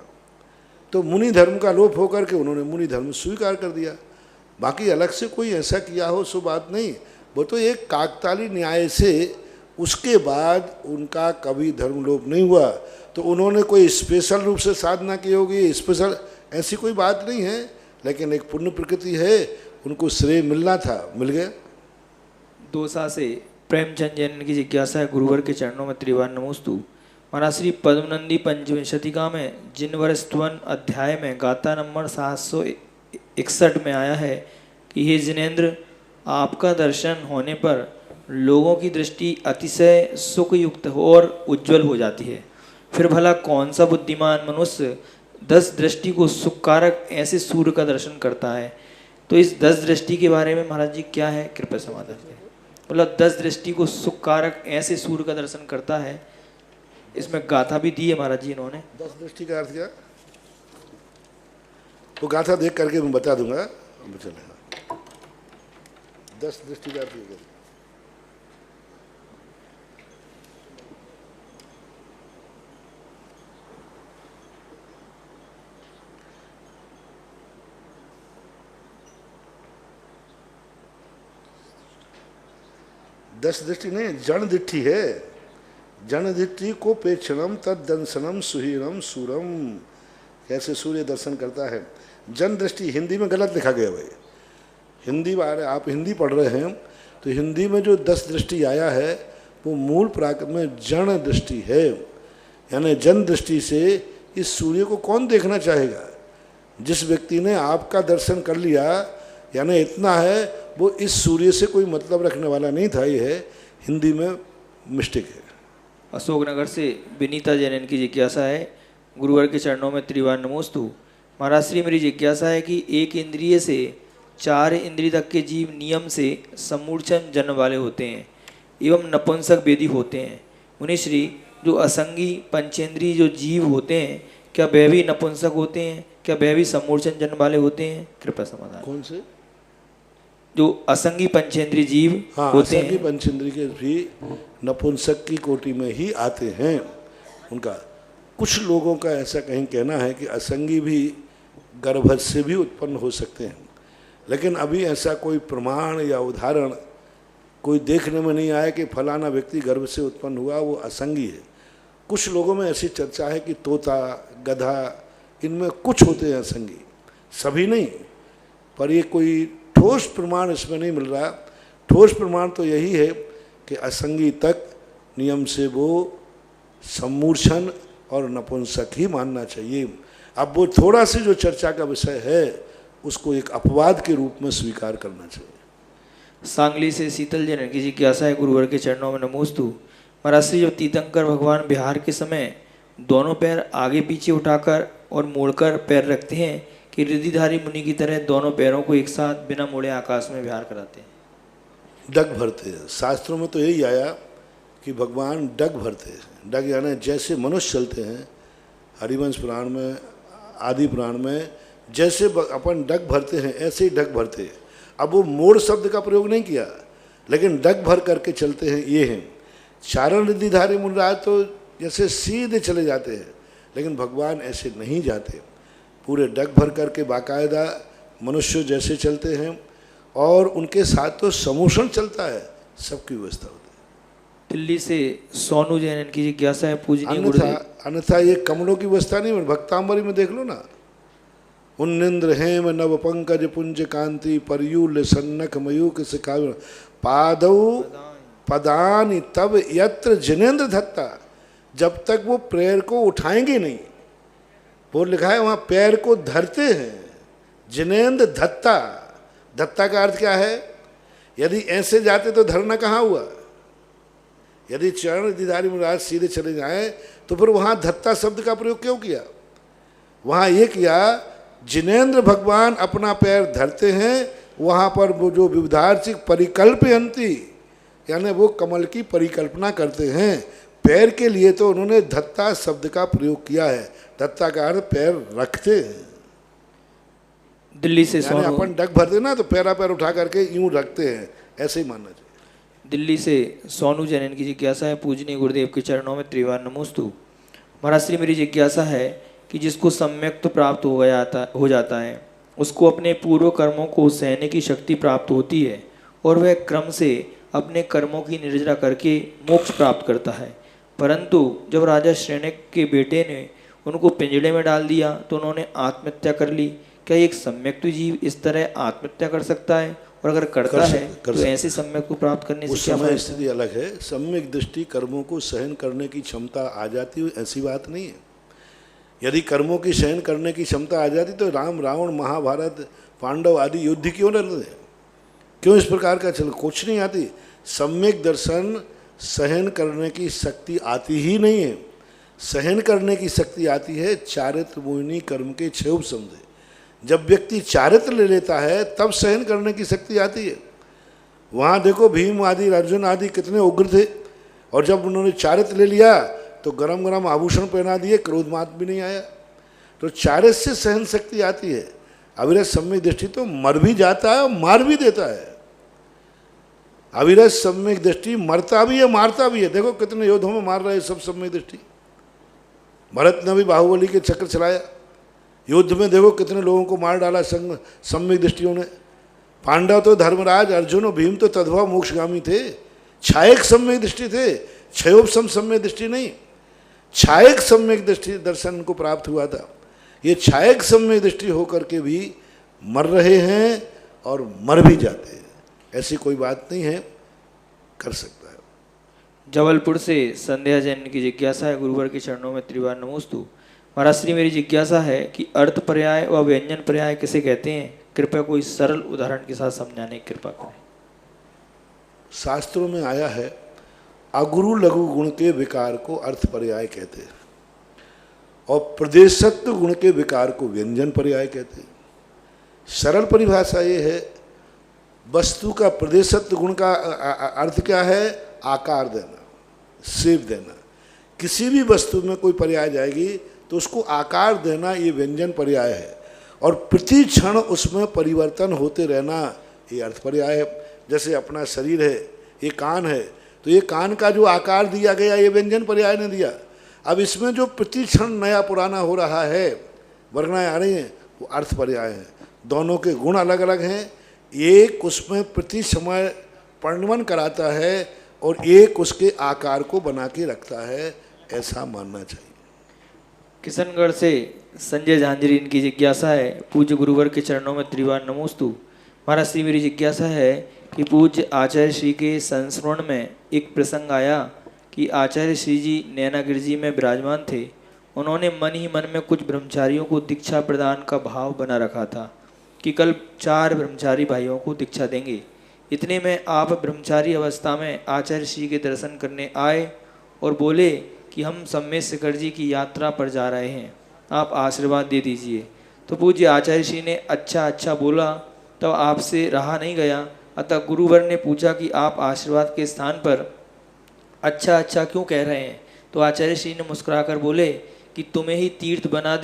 तो मुनि धर्म का लोप होकर के उन्होंने मुनि धर्म स्वीकार कर दिया। बाकी अलग से कोई ऐसा किया हो सो बात नहीं, वो तो एक काकताली न्याय से उसके बाद उनका कभी धर्म लोप नहीं हुआ। तो उन्होंने कोई स्पेशल रूप से साधना की होगी, स्पेशल ऐसी कोई बात नहीं है, लेकिन एक पुण्य प्रकृति है, उनको श्रेय मिलना था, मिल गया। दोसा से प्रेमचंद जैन की जिज्ञासा है, गुरुवर के चरणों में त्रिवार नमोस्तु। महाराज श्री, पद्मनंदी पंचविंशतिका में जिनवर स्तवन अध्याय में गाथा नंबर 761 में आया है कि हे जिनेन्द्र, आपका दर्शन होने पर लोगों की दृष्टि अतिशय सुखयुक्त और उज्जवल हो जाती है। फिर भला कौन सा बुद्धिमान मनुष्य 10 दृष्टि को सुखकारक ऐसे सूर्य का दर्शन करता है? तो इस 10 दृष्टि के बारे में महाराज जी क्या है, कृपया समाधान करें। मतलब 10 दृष्टि को सुखकारक ऐसे सूर्य का दर्शन करता है, इसमें गाथा भी दी है महाराज जी इन्होंने। 10 दृष्टि का अर्थ क्या? वो गाथा देख करके मैं बता दूंगा। 10 दृष्टि का अर्थ क्या? 10 दृष्टि नहीं, जन दृष्टि है। जन दृष्टि को पेक्षणम तद दंसनम सुहीनम सूरम, कैसे सूर्य दर्शन करता है। जन दृष्टि हिंदी में गलत लिखा गया भाई, हिंदी वाले आप हिंदी पढ़ रहे हैं तो हिंदी में जो 10 दृष्टि आया है वो मूल प्राकृत में जन दृष्टि है। यानी जन दृष्टि से इस सूर्य को कौन देखना चाहेगा? जिस व्यक्ति ने आपका दर्शन कर लिया, यानी इतना है, वो इस सूर्य से कोई मतलब रखने वाला नहीं था। ये है, हिंदी में मिस्टेक है। अशोकनगर से विनीता जैन की जिज्ञासा है, गुरुवर के चरणों में त्रिवार नमोस्तु। महाराज श्री, मेरी जिज्ञासा है कि एक इंद्रिय से 4 इंद्रिय तक के जीव नियम से समूर्छन जन्म वाले होते हैं एवं नपुंसक वेदी होते हैं। मुनि श्री, जो असंगी पंचेंद्रीय जो जीव होते हैं, क्या वे भी नपुंसक होते हैं क्या वह भी सम्मूर्छन जन्म वाले होते हैं? कृपया समाधान। कौन से? जो असंगी पंचेंद्रीय जीव हाँ, होते असंगी हैं, पंचेंद्रीय के भी नपुंसक की कोटि में ही आते हैं। उनका कुछ लोगों का ऐसा कहीं कहना है कि असंगी भी गर्भ से भी उत्पन्न हो सकते हैं, लेकिन अभी ऐसा कोई प्रमाण या उदाहरण कोई देखने में नहीं आया कि फलाना व्यक्ति गर्भ से उत्पन्न हुआ वो असंगी है। कुछ लोगों में ऐसी चर्चा है कि तोता, गधा, इनमें कुछ होते हैं असंगी, सभी नहीं, पर ये कोई ठोस प्रमाण इसमें नहीं मिल रहा। ठोस प्रमाण तो यही है कि असंगी तक नियम से वो सम्मूर्छन और नपुंसक ही मानना चाहिए। अब वो थोड़ा सी जो चर्चा का विषय है उसको एक अपवाद के रूप में स्वीकार करना चाहिए। सांगली से शीतल जन की जिज्ञासा है, गुरुवर के चरणों में नमोस्तु। महाराज श्री जब तीर्थंकर भगवान विहार के समय दोनों पैर आगे पीछे उठाकर और मोड़कर पैर रखते हैं कि रिद्धिधारी मुनि की तरह दोनों पैरों को एक साथ बिना मोड़े आकाश में विहार कराते हैं? डग भरते हैं। शास्त्रों में तो यही आया कि भगवान डग भरते हैं। डग यानी जैसे मनुष्य चलते हैं, हरिवंश पुराण में, आदि पुराण में जैसे अपन डग भरते हैं ऐसे ही डग भरते हैं। अब वो मोड़ शब्द का प्रयोग नहीं किया, लेकिन डग भर करके चलते हैं, ये हैं। चारण रिद्धिधारी मुनिराज तो जैसे सीधे चले जाते हैं, लेकिन भगवान ऐसे नहीं जाते, पूरे डग भर करके बाकायदा मनुष्य जैसे चलते हैं, और उनके साथ तो समूषण चलता है, सबकी व्यवस्था होती है। दिल्ली से सोनू जैन की जिज्ञासा है, पूजनीय अन्यथा गुरुदेव। अन्यथा ये कमलों की व्यवस्था नहीं है। भक्तांबरी में देख लो ना, उन्निंद्र हेम नव पंकज पुंज कांति परयूल सन्नक मयूक सिखा पादौ पदानि तब यत्र जिनेन्द्र धत्ता। जब तक वो पैर को उठाएंगे नहीं, वो लिखा है वहाँ पैर को धरते हैं, जिनेन्द्र धत्ता। धत्ता का अर्थ क्या है? यदि ऐसे जाते तो धरना कहाँ हुआ? यदि चरण रिद्धिधारी मुनिराज सीधे चले जाएं तो फिर वहाँ धत्ता शब्द का प्रयोग क्यों किया? वहाँ ये किया, जिनेन्द्र भगवान अपना पैर धरते हैं, वहाँ पर वो जो विविधार्चिक परिकल्पयंती, यानी वो कमल की परिकल्पना करते हैं। पैर के लिए तो उन्होंने धत्ता शब्द का प्रयोग किया है। धत्ता का अर्थ पैर रखते हैं। दिल्ली से यानी सोनू, अपन डग भरते ना तो पैरा पैर उठा करके यूं रखते हैं, ऐसे ही मानना चाहिए। दिल्ली से सोनू जैन की जिज्ञासा है, पूजनीय गुरुदेव के चरणों में त्रिवार नमोस्तु। महाराज श्री मेरी जिज्ञासा है कि जिसको सम्यक तो प्राप्त हो जाता है, उसको अपने पूर्व कर्मों को सहने की शक्ति प्राप्त होती है और वह क्रम से अपने कर्मों की निर्जरा करके मोक्ष प्राप्त करता है। परंतु जब राजा श्रेणिक के बेटे ने उनको पिंजड़े में डाल दिया तो उन्होंने आत्महत्या कर ली। क्या एक सम्यक जीव इस तरह आत्महत्या कर सकता है? और अगर करता है तो ऐसे सम्यक को प्राप्त करने से क्या समय स्थिति अलग है। सम्यक दृष्टि कर्मों को सहन करने की क्षमता आ जाती है, ऐसी बात नहीं है। यदि कर्मों की सहन करने की क्षमता आ जाती तो राम रावण महाभारत पांडव आदि युद्ध क्यों लड़ते? क्यों इस प्रकार का चल? कुछ नहीं आती। सम्यक दर्शन सहन करने की शक्ति आती ही नहीं है। सहन करने की शक्ति आती है चारित्र मोहिनी कर्म के 6 उपसंधे। जब व्यक्ति चारित्र ले लेता है तब सहन करने की शक्ति आती है। वहाँ देखो भीम आदि अर्जुन आदि कितने उग्र थे, और जब उन्होंने चारित्र ले लिया तो गरम गरम आभूषण पहना दिए, क्रोध मात भी नहीं आया। तो चारित्र से सहन शक्ति आती है। अविरत सम्यक दृष्टि तो मर भी जाता है और मार भी देता है। अविरत सम्यक दृष्टि मरता भी है मारता भी है। देखो कितने योद्धों में मार रहे सब सम्यक दृष्टि। भरत ने भी बाहुबली के चक्र चलाया, युद्ध में देखो कितने लोगों को मार डाला सम्यक दृष्टियों ने। पांडव तो धर्मराज, अर्जुन और भीम तो तद्भव मोक्षगामी थे, छायक सम्यक दृष्टि थे, क्षयोपम सम्यक दृष्टि नहीं। छायक सम्यक दृष्टि दर्शन को प्राप्त हुआ था। ये छायक सम्यक दृष्टि होकर के भी मर रहे हैं और मर भी जाते हैं, ऐसी कोई बात नहीं है, कर सकता है। जबलपुर से संध्या जैन की जिज्ञासा है, गुरुवर के चरणों में त्रिवार नमोस्तु। महाराज श्री मेरी जिज्ञासा है कि अर्थ पर्याय व व्यंजन पर्याय किसे कहते हैं? कृपया कोई सरल उदाहरण के साथ समझाने की कृपा करें। शास्त्रों में आया है अगुरु लघु गुण के विकार को अर्थ पर्याय कहते हैं, और प्रदेशत्व गुण के विकार को व्यंजन पर्याय कहते हैं। सरल परिभाषा ये है, वस्तु का प्रदेशत्व गुण का अर्थ क्या है? आकार देना, शेप देना। किसी भी वस्तु में कोई पर्याय जाएगी तो उसको आकार देना ये व्यंजन पर्याय है, और प्रति क्षण उसमें परिवर्तन होते रहना ये अर्थ पर्याय है। जैसे अपना शरीर है, ये कान है, तो ये कान का जो आकार दिया गया ये व्यंजन पर्याय ने दिया। अब इसमें जो प्रति क्षण नया पुराना हो रहा है, वर्णाएं आ रही हैं, वो अर्थ पर्याय हैं। दोनों के गुण अलग अलग हैं, एक उसमें प्रति समय परिणमन कराता है और एक उसके आकार को बना के रखता है, ऐसा मानना चाहिए। किशनगढ़ से संजय झांझरी, इनकी जिज्ञासा है, पूज्य गुरुवर के चरणों में त्रिवार नमोस्तु। महाराज श्री, मेरी जिज्ञासा है कि पूज्य आचार्य श्री के संस्मरण में एक प्रसंग आया कि आचार्य श्री जी नैनागिर जी में विराजमान थे। उन्होंने मन ही मन में कुछ ब्रह्मचारियों को दीक्षा प्रदान का भाव बना रखा था कि कल 4 ब्रह्मचारी भाइयों को दीक्षा देंगे। इतने में आप ब्रह्मचारी अवस्था में आचार्य श्री के दर्शन करने आए और बोले कि हम सम्मेद शिखर जी की यात्रा पर जा रहे हैं, आप आशीर्वाद दे दीजिए। तो पूज्य आचार्य श्री ने अच्छा अच्छा बोला, तो आपसे रहा नहीं गया। अतः गुरुवर ने पूछा कि आप आशीर्वाद के स्थान पर अच्छा अच्छा क्यों कह रहे हैं? तो आचार्य श्री ने मुस्कुराकर बोले कि तुम्हें ही तीर्थ बना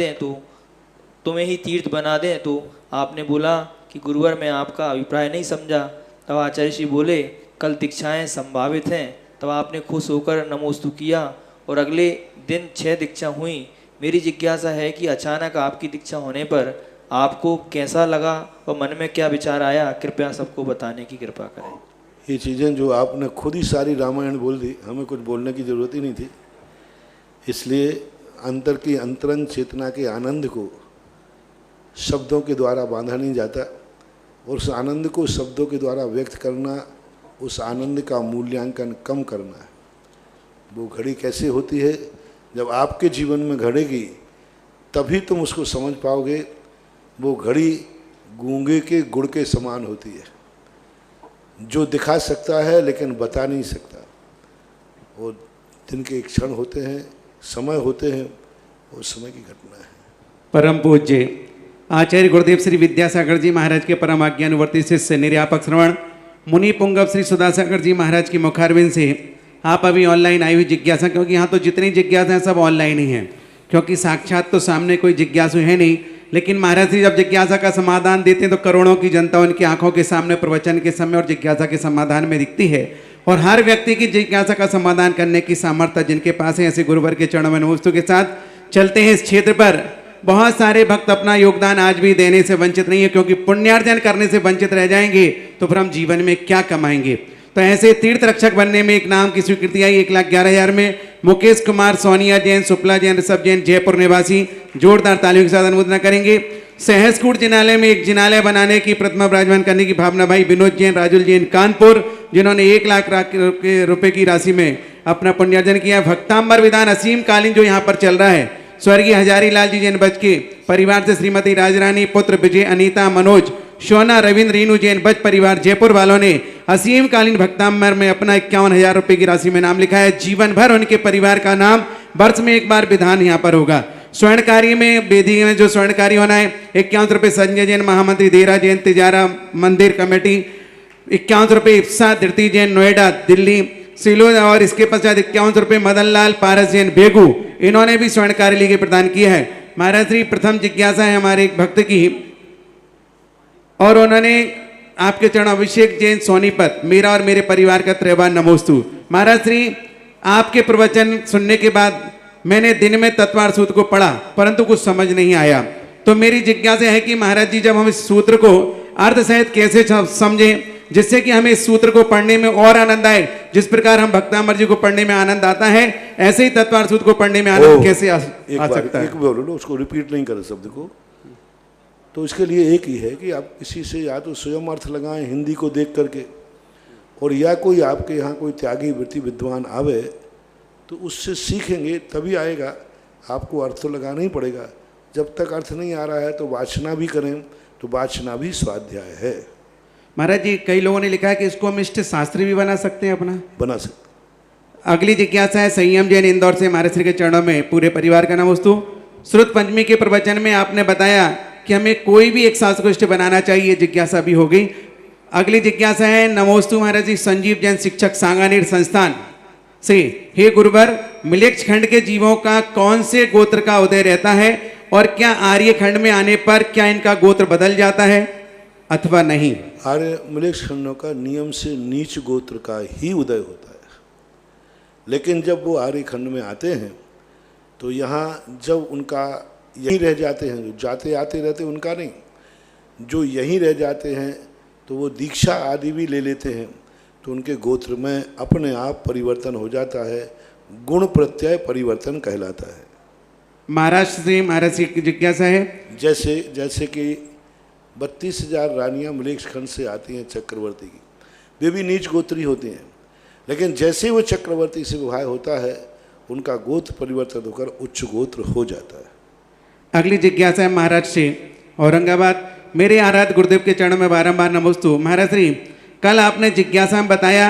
दें। तो आपने बोला कि गुरुवर, मैं आपका अभिप्राय नहीं समझा। तब आचार्य श्री बोले, कल दीक्षाएं संभावित हैं। तब आपने खुश होकर नमोस्तु किया और अगले दिन 6 दीक्षा हुई। मेरी जिज्ञासा है कि अचानक आपकी दीक्षा होने पर आपको कैसा लगा और मन में क्या विचार आया? कृपया सबको बताने की कृपा करें। ये चीज़ें जो आपने खुद ही सारी रामायण बोल दी, हमें कुछ बोलने की ज़रूरत ही नहीं थी। इसलिए अंतर की अंतरंग चेतना के आनंद को शब्दों के द्वारा बांधा नहीं जाता, और उस आनंद को शब्दों के द्वारा व्यक्त करना, उस आनंद का मूल्यांकन कम करना है। वो घड़ी कैसे होती है? जब आपके जीवन में घड़ेगी तभी तुम उसको समझ पाओगे। वो घड़ी गूंगे के गुड़ के समान होती है, जो दिखा सकता है लेकिन बता नहीं सकता। वो दिन के क्षण होते हैं, समय होते हैं, वो समय की घटना है। परम पूज्य आचार्य गुरुदेव श्री विद्यासागर जी महाराज के परम आज्ञानुवर्ती शिष्य निर्यापक श्रवण मुनि पुंगव श्री सुधासागर जी महाराज की मुखारविंद से आप अभी ऑनलाइन आई हुई जिज्ञासा, क्योंकि यहाँ तो जितनी जिज्ञासा हैं सब ऑनलाइन ही हैं, क्योंकि साक्षात तो सामने कोई जिज्ञासु है नहीं। लेकिन महाराज जी जब जिज्ञासा का समाधान देते हैं तो करोड़ों की जनता उनकी आंखों के सामने प्रवचन के समय और जिज्ञासा के समाधान में दिखती है, और हर व्यक्ति की जिज्ञासा का समाधान करने की सामर्थ्य जिनके पास है, ऐसे गुरुवर के चरणों में नमोस्तु के साथ चलते हैं। इस क्षेत्र पर बहुत सारे भक्त अपना योगदान आज भी देने से वंचित नहीं है, क्योंकि पुण्यार्जन करने से वंचित रह जाएंगे तो फिर हम जीवन में क्या कमाएंगे। तो ऐसे तीर्थ रक्षक बनने में एक नाम की स्वीकृति आई 1,11,000 में। मुकेश कुमार, सोनिया जैन, सुपला जैन, ऋषभ जैन, जयपुर निवासी, जोरदार तालियों के साथ अनुमोदन करेंगे। सहसकूट जिनालय में एक जिनालय बनाने की प्रतिमा विराजमान करने की भावना भाई विनोद जैन, राजुल जैन, कानपुर, जिन्होंने 1 लाख रुपए की राशि में अपना पुण्यार्जन किया। भक्तांबर विधान असीम कालीन जो यहाँ पर चल रहा है, स्वर्गीय हजारी लाल जी जैन बच के परिवार से श्रीमती राजरानी, पुत्र विजय, अनीता, मनोज, शोना, रविंद्र, रीनू जैन बच परिवार जयपुर वालों ने असीम कालीन भक्तांबर में अपना 51,000 रुपए की राशि में नाम लिखा है। जीवन भर उनके परिवार का नाम वर्ष में एक बार विधान यहाँ पर होगा। स्वर्णकारी में बेदी में जो स्वर्णकारी होना है 51 रुपये संजय जैन, महामंत्री देरा जैन, तिजारा मंदिर कमेटी 51 रुपये, इप्सा धृति जैन, नोएडा दिल्ली सिलो, और इसके पश्चात 51 रुपये मदनलाल पारस जैन बेगू, इन्होंने भी स्वर्णकारी लीगे प्रदान किया है। महाराज श्री प्रथम जिज्ञासा है हमारे एक भक्त की, और उन्होंने आपके चरण अभिषेक जैन सोनीपत, मेरा और मेरे परिवार का त्रिवार नमोस्तु। महाराज श्री आपके प्रवचन सुनने के बाद मैंने दिन में तत्वार सूत्र को पढ़ा, परंतु कुछ समझ नहीं आया। तो मेरी जिज्ञासा है कि महाराज जी जब हम इस सूत्र को अर्थ सहित कैसे समझें, जिससे कि हमें इस सूत्र को पढ़ने में और आनंद आए। जिस प्रकार हम भक्तांबर जी को पढ़ने में आनंद आता है, ऐसे ही तत्वार सूत्र को पढ़ने में आनंद कैसे आ सकता है? एक बोलो, उसको रिपीट नहीं करें शब्द को। तो इसके लिए एक ही है कि आप किसी से या तो स्वयं अर्थ लगाएं हिंदी को देख करके, और या कोई आपके यहाँ कोई त्यागी वृत्ति विद्वान आवे तो उससे सीखेंगे, तभी आएगा। आपको अर्थ तो लगाना ही पड़ेगा। जब तक अर्थ नहीं आ रहा है तो वाचना भी करें, तो वाचना भी स्वाध्याय है। महाराज जी कई लोगों ने लिखा है कि इसको हम इष्ट शास्त्री भी बना सकते हैं, अपना बना सकते। अगली जिज्ञासा है संयम जैन इंदौर से, महाराज श्री के चरणों में पूरे परिवार का नमोस्तु। श्रुत पंचमी के प्रवचन में आपने बताया कि हमें कोई भी एक शास्त्र को इष्ट बनाना चाहिए, जिज्ञासा भी हो गई। अगली जिज्ञासा है नमोस्तु महाराज जी, संजीव जैन शिक्षक सांगानेर संस्थान, से हे गुरुवर, मिलेक्ष खंड के जीवों का कौन से गोत्र का उदय रहता है और क्या आर्य खंड में आने पर क्या इनका गोत्र बदल जाता है अथवा नहीं? आर्य मिलेक्ष खंडों का नियम से नीच गोत्र का ही उदय होता है, लेकिन जब वो आर्य खंड में आते हैं तो यहाँ जब उनका यहीं रह जाते हैं, जो जाते आते रहते उनका नहीं, जो यहीं रह जाते हैं तो वो दीक्षा आदि भी ले लेते हैं, तो उनके गोत्र में अपने आप परिवर्तन हो जाता है, गुण प्रत्यय परिवर्तन कहलाता है। महाराष्ट्र से महाराज की जिज्ञासा है, जैसे कि 32,000 रानियां मिलेक्ष खंड से आती हैं चक्रवर्ती की, वे भी नीच गोत्री होती हैं, लेकिन जैसे ही वो चक्रवर्ती से विवाह होता है उनका गोत्र परिवर्तन होकर उच्च गोत्र हो जाता है। अगली जिज्ञासा है महाराज से औरंगाबाद। मेरे आराध्य गुरुदेव के चरणों में बारंबार नमोस्तु। महाराज श्री, कल आपने जिज्ञासा में बताया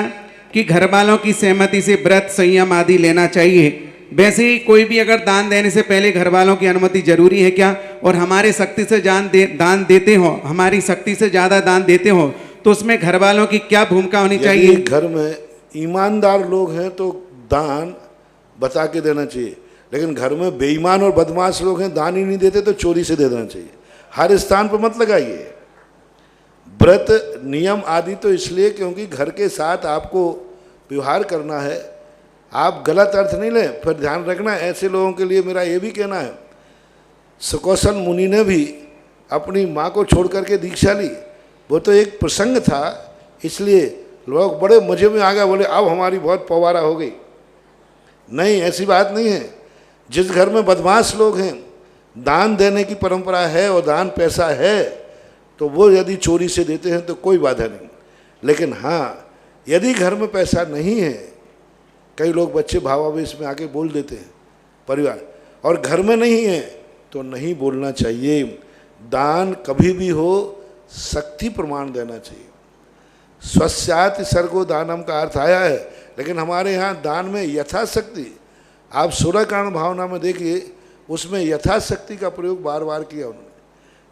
कि घर वालों की सहमति से व्रत संयम आदि लेना चाहिए, वैसे ही कोई भी अगर दान देने से पहले घर वालों की अनुमति जरूरी है क्या? और हमारे शक्ति से दान देते हो, हमारी शक्ति से ज़्यादा दान देते हो तो उसमें घर वालों की क्या भूमिका होनी चाहिए? घर में ईमानदार लोग हैं तो दान बता के देना चाहिए, लेकिन घर में बेईमान और बदमाश लोग हैं, दान ही नहीं देते तो चोरी से दे देना चाहिए। हर स्थान पर मत लगाइए व्रत नियम आदि, तो इसलिए क्योंकि घर के साथ आपको व्यवहार करना है, आप गलत अर्थ नहीं लें। फिर ध्यान रखना, ऐसे लोगों के लिए मेरा ये भी कहना है, सुकौशल मुनि ने भी अपनी माँ को छोड़ करके दीक्षा ली, वो तो एक प्रसंग था, इसलिए लोग बड़े मजे में आ गए, बोले अब हमारी बहुत पवारा हो गई। नहीं, ऐसी बात नहीं है। जिस घर में बदमाश लोग हैं, दान देने की परंपरा है और दान पैसा है, तो वो यदि चोरी से देते हैं तो कोई बाधा नहीं। लेकिन हाँ, यदि घर में पैसा नहीं है, कई लोग बच्चे भावावेश में आके बोल देते हैं परिवार, और घर में नहीं है तो नहीं बोलना चाहिए। दान कभी भी हो शक्ति प्रमाण देना चाहिए। स्वस्याति सर्गो दानम का अर्थ आया है, लेकिन हमारे यहाँ दान में यथाशक्ति, आप सूर्यकांड भावना में देखिए, उसमें यथाशक्ति का प्रयोग बार बार किया उन्होंने।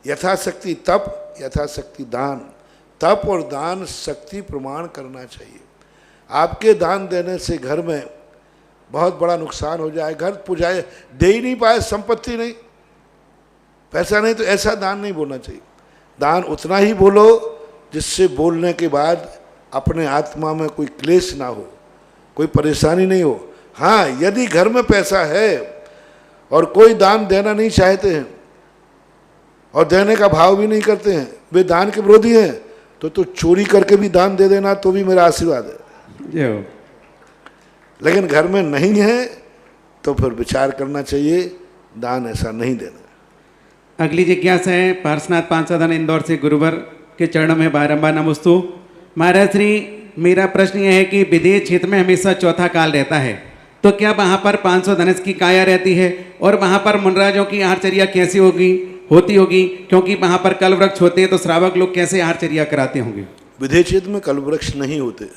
यथाशक्ति तप, यथाशक्ति दान। तप और दान शक्ति प्रमाण करना चाहिए। आपके दान देने से घर में बहुत बड़ा नुकसान हो जाए, घर पुजाए दे ही नहीं पाए, संपत्ति नहीं, पैसा नहीं, तो ऐसा दान नहीं बोलना चाहिए। दान उतना ही बोलो जिससे बोलने के बाद अपने आत्मा में कोई क्लेश ना हो, कोई परेशानी नहीं हो। हाँ, यदि घर में पैसा है और कोई दान देना नहीं चाहते हैं और देने का भाव भी नहीं करते हैं, वे दान के विरोधी हैं, तो चोरी करके भी दान दे देना तो भी मेरा आशीर्वाद है। लेकिन घर में नहीं है तो फिर विचार करना चाहिए, दान ऐसा नहीं देना। अगली जिज्ञासा है पार्श्वनाथ पांचसाधन इंदौर से, गुरुवर के चरणों में बारंबार नमोस्तु। महाराज श्री, मेरा प्रश्न यह है कि विदेह क्षेत्र में हमेशा चौथा काल रहता है, तो क्या वहाँ पर 500 धनुष की काया रहती है और वहाँ पर मुनराजों की आहारचर्या कैसी होती होगी? क्योंकि वहाँ पर कल वृक्ष होते हैं, तो श्रावक लोग कैसे आहारचर्या कराते होंगे? विदेह क्षेत्र में कल वृक्ष नहीं होते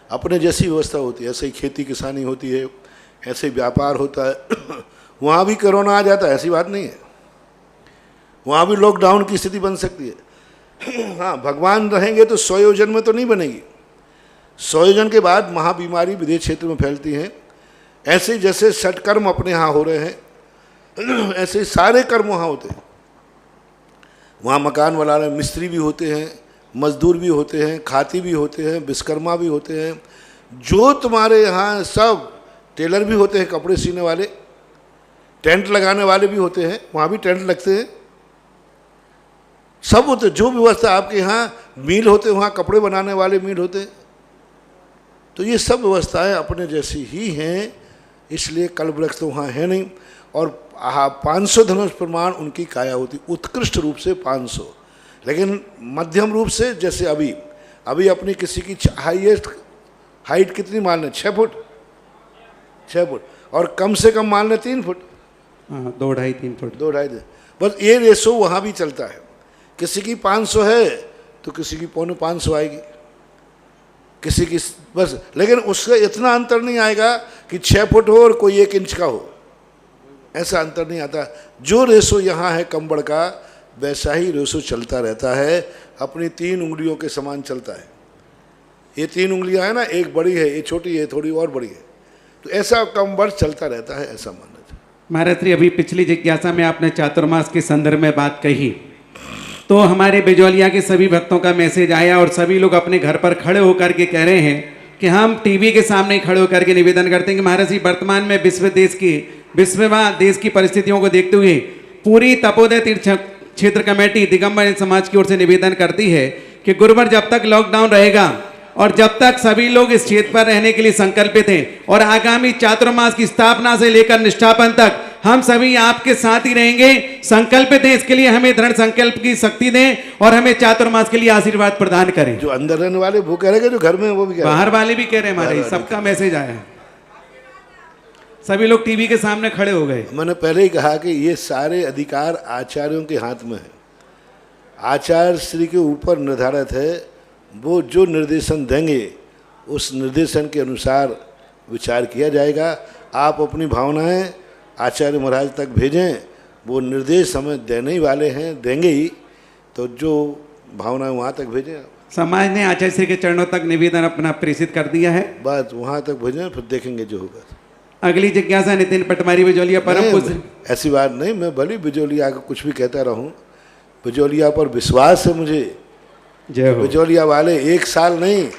अपने जैसी व्यवस्था होती है, ऐसे ही खेती किसानी होती है, ऐसे ही व्यापार होता है। वहाँ भी कोरोना आ जाता है, ऐसी बात नहीं है। वहाँ भी लॉकडाउन की स्थिति बन सकती है। हाँ, भगवान रहेंगे तो 100 योजन में तो नहीं बनेगी। 100 योजन के बाद महाबीमारी विदेह क्षेत्र में फैलती हैं। ऐसे जैसे षटकर्म अपने यहाँ हो रहे हैं, ऐसे सारे कर्म वहाँ होते हैं। वहाँ मकान वाले मिस्त्री भी होते हैं, मजदूर भी होते हैं, खाती भी होते हैं, विश्वकर्मा भी होते हैं, जो तुम्हारे यहाँ सब टेलर भी होते हैं, कपड़े सीने वाले, टेंट लगाने वाले भी होते हैं, वहाँ भी टेंट लगते हैं, सब होते। जो व्यवस्था आपके यहाँ मिल होते हैं, वहाँ कपड़े बनाने वाले मिल होते हैं। तो ये सब व्यवस्थाएं अपने जैसी ही हैं, इसलिए कल वृक्ष तो वहाँ है नहीं। और 500 धनुष प्रमाण उनकी काया होती, उत्कृष्ट रूप से 500, लेकिन मध्यम रूप से जैसे अभी अपनी किसी की हाईएस्ट हाइट कितनी मान लें? 6 फुट, 6 फुट, और कम से कम मान लें 3 फुट, 2 ढाई 3 फुट, 2 ढाई। बस ये रेशो वहाँ भी चलता है। किसी की 500 है तो किसी की 4.25 आएगी, किसी की बस, लेकिन उसका इतना अंतर नहीं आएगा कि 6 फुट हो और कोई 1 इंच का हो, ऐसा अंतर नहीं आता। जो रेशो यहाँ है कम बड़ का, वैसा ही रेशो चलता रहता है, अपनी 3 उंगलियों के समान चलता है। ये 3 उंगलियां हैं ना, एक बड़ी है, ये छोटी है, थोड़ी और बड़ी है, तो ऐसा कम वर्ष चलता रहता है, ऐसा मानना चाहिए। महाराज श्री, अभी पिछली जिज्ञासा में आपने चातुर्मास के संदर्भ में बात कही, तो हमारे बिजौलिया के सभी भक्तों का मैसेज आया और सभी लोग अपने घर पर खड़े होकर के कह रहे हैं कि हम टीवी के सामने ही खड़े होकर के निवेदन करते हैं कि महाराज जी, वर्तमान में विश्ववा देश की परिस्थितियों को देखते हुए पूरी तपोदय तीर्थ क्षेत्र कमेटी दिगंबर समाज की ओर से निवेदन करती है कि गुरुवार जब तक लॉकडाउन रहेगा और जब तक सभी लोग इस क्षेत्र पर रहने के लिए संकल्पित हैं और आगामी चातुर्मास की स्थापना से लेकर निष्ठापन तक हम सभी आपके साथ ही रहेंगे, संकल्पित हैं। इसके लिए हमें दृढ़ संकल्प की शक्ति दें और हमें चातुर्मास के लिए आशीर्वाद प्रदान करें। जो अंदर रहने वाले वो कह रहे हैं, जो घर में वो भी कह रहे हैं, बाहर वाले भी कह रहे हैं, हमारे सबका मैसेज आया है, सभी लोग टीवी के सामने खड़े हो गए। मैंने पहले ही कहा कि ये सारे अधिकार आचार्यों के हाथ में है, आचार्य श्री के ऊपर निर्धारित है, वो जो निर्देशन देंगे उस निर्देशन के अनुसार विचार किया जाएगा। आप अपनी भावनाएं आचार्य महाराज तक भेजें, वो निर्देश हमें देने ही वाले हैं, देंगे ही, तो जो भावनाएं वहाँ तक भेजें। समाज ने आचार्य श्री के चरणों तक निवेदन अपना प्रेषित कर दिया है, बात वहाँ तक भेजें, फिर देखेंगे जो होगा। अगली जिज्ञासा नितिन पटवारी बिजौलिया परम पूज्य। ऐसी बात नहीं, मैं भले बिजौलिया को कुछ भी कहता रहूं, बिजौलिया पर विश्वास है मुझे। जय हो। बिजौलिया वाले 1 साल नहीं,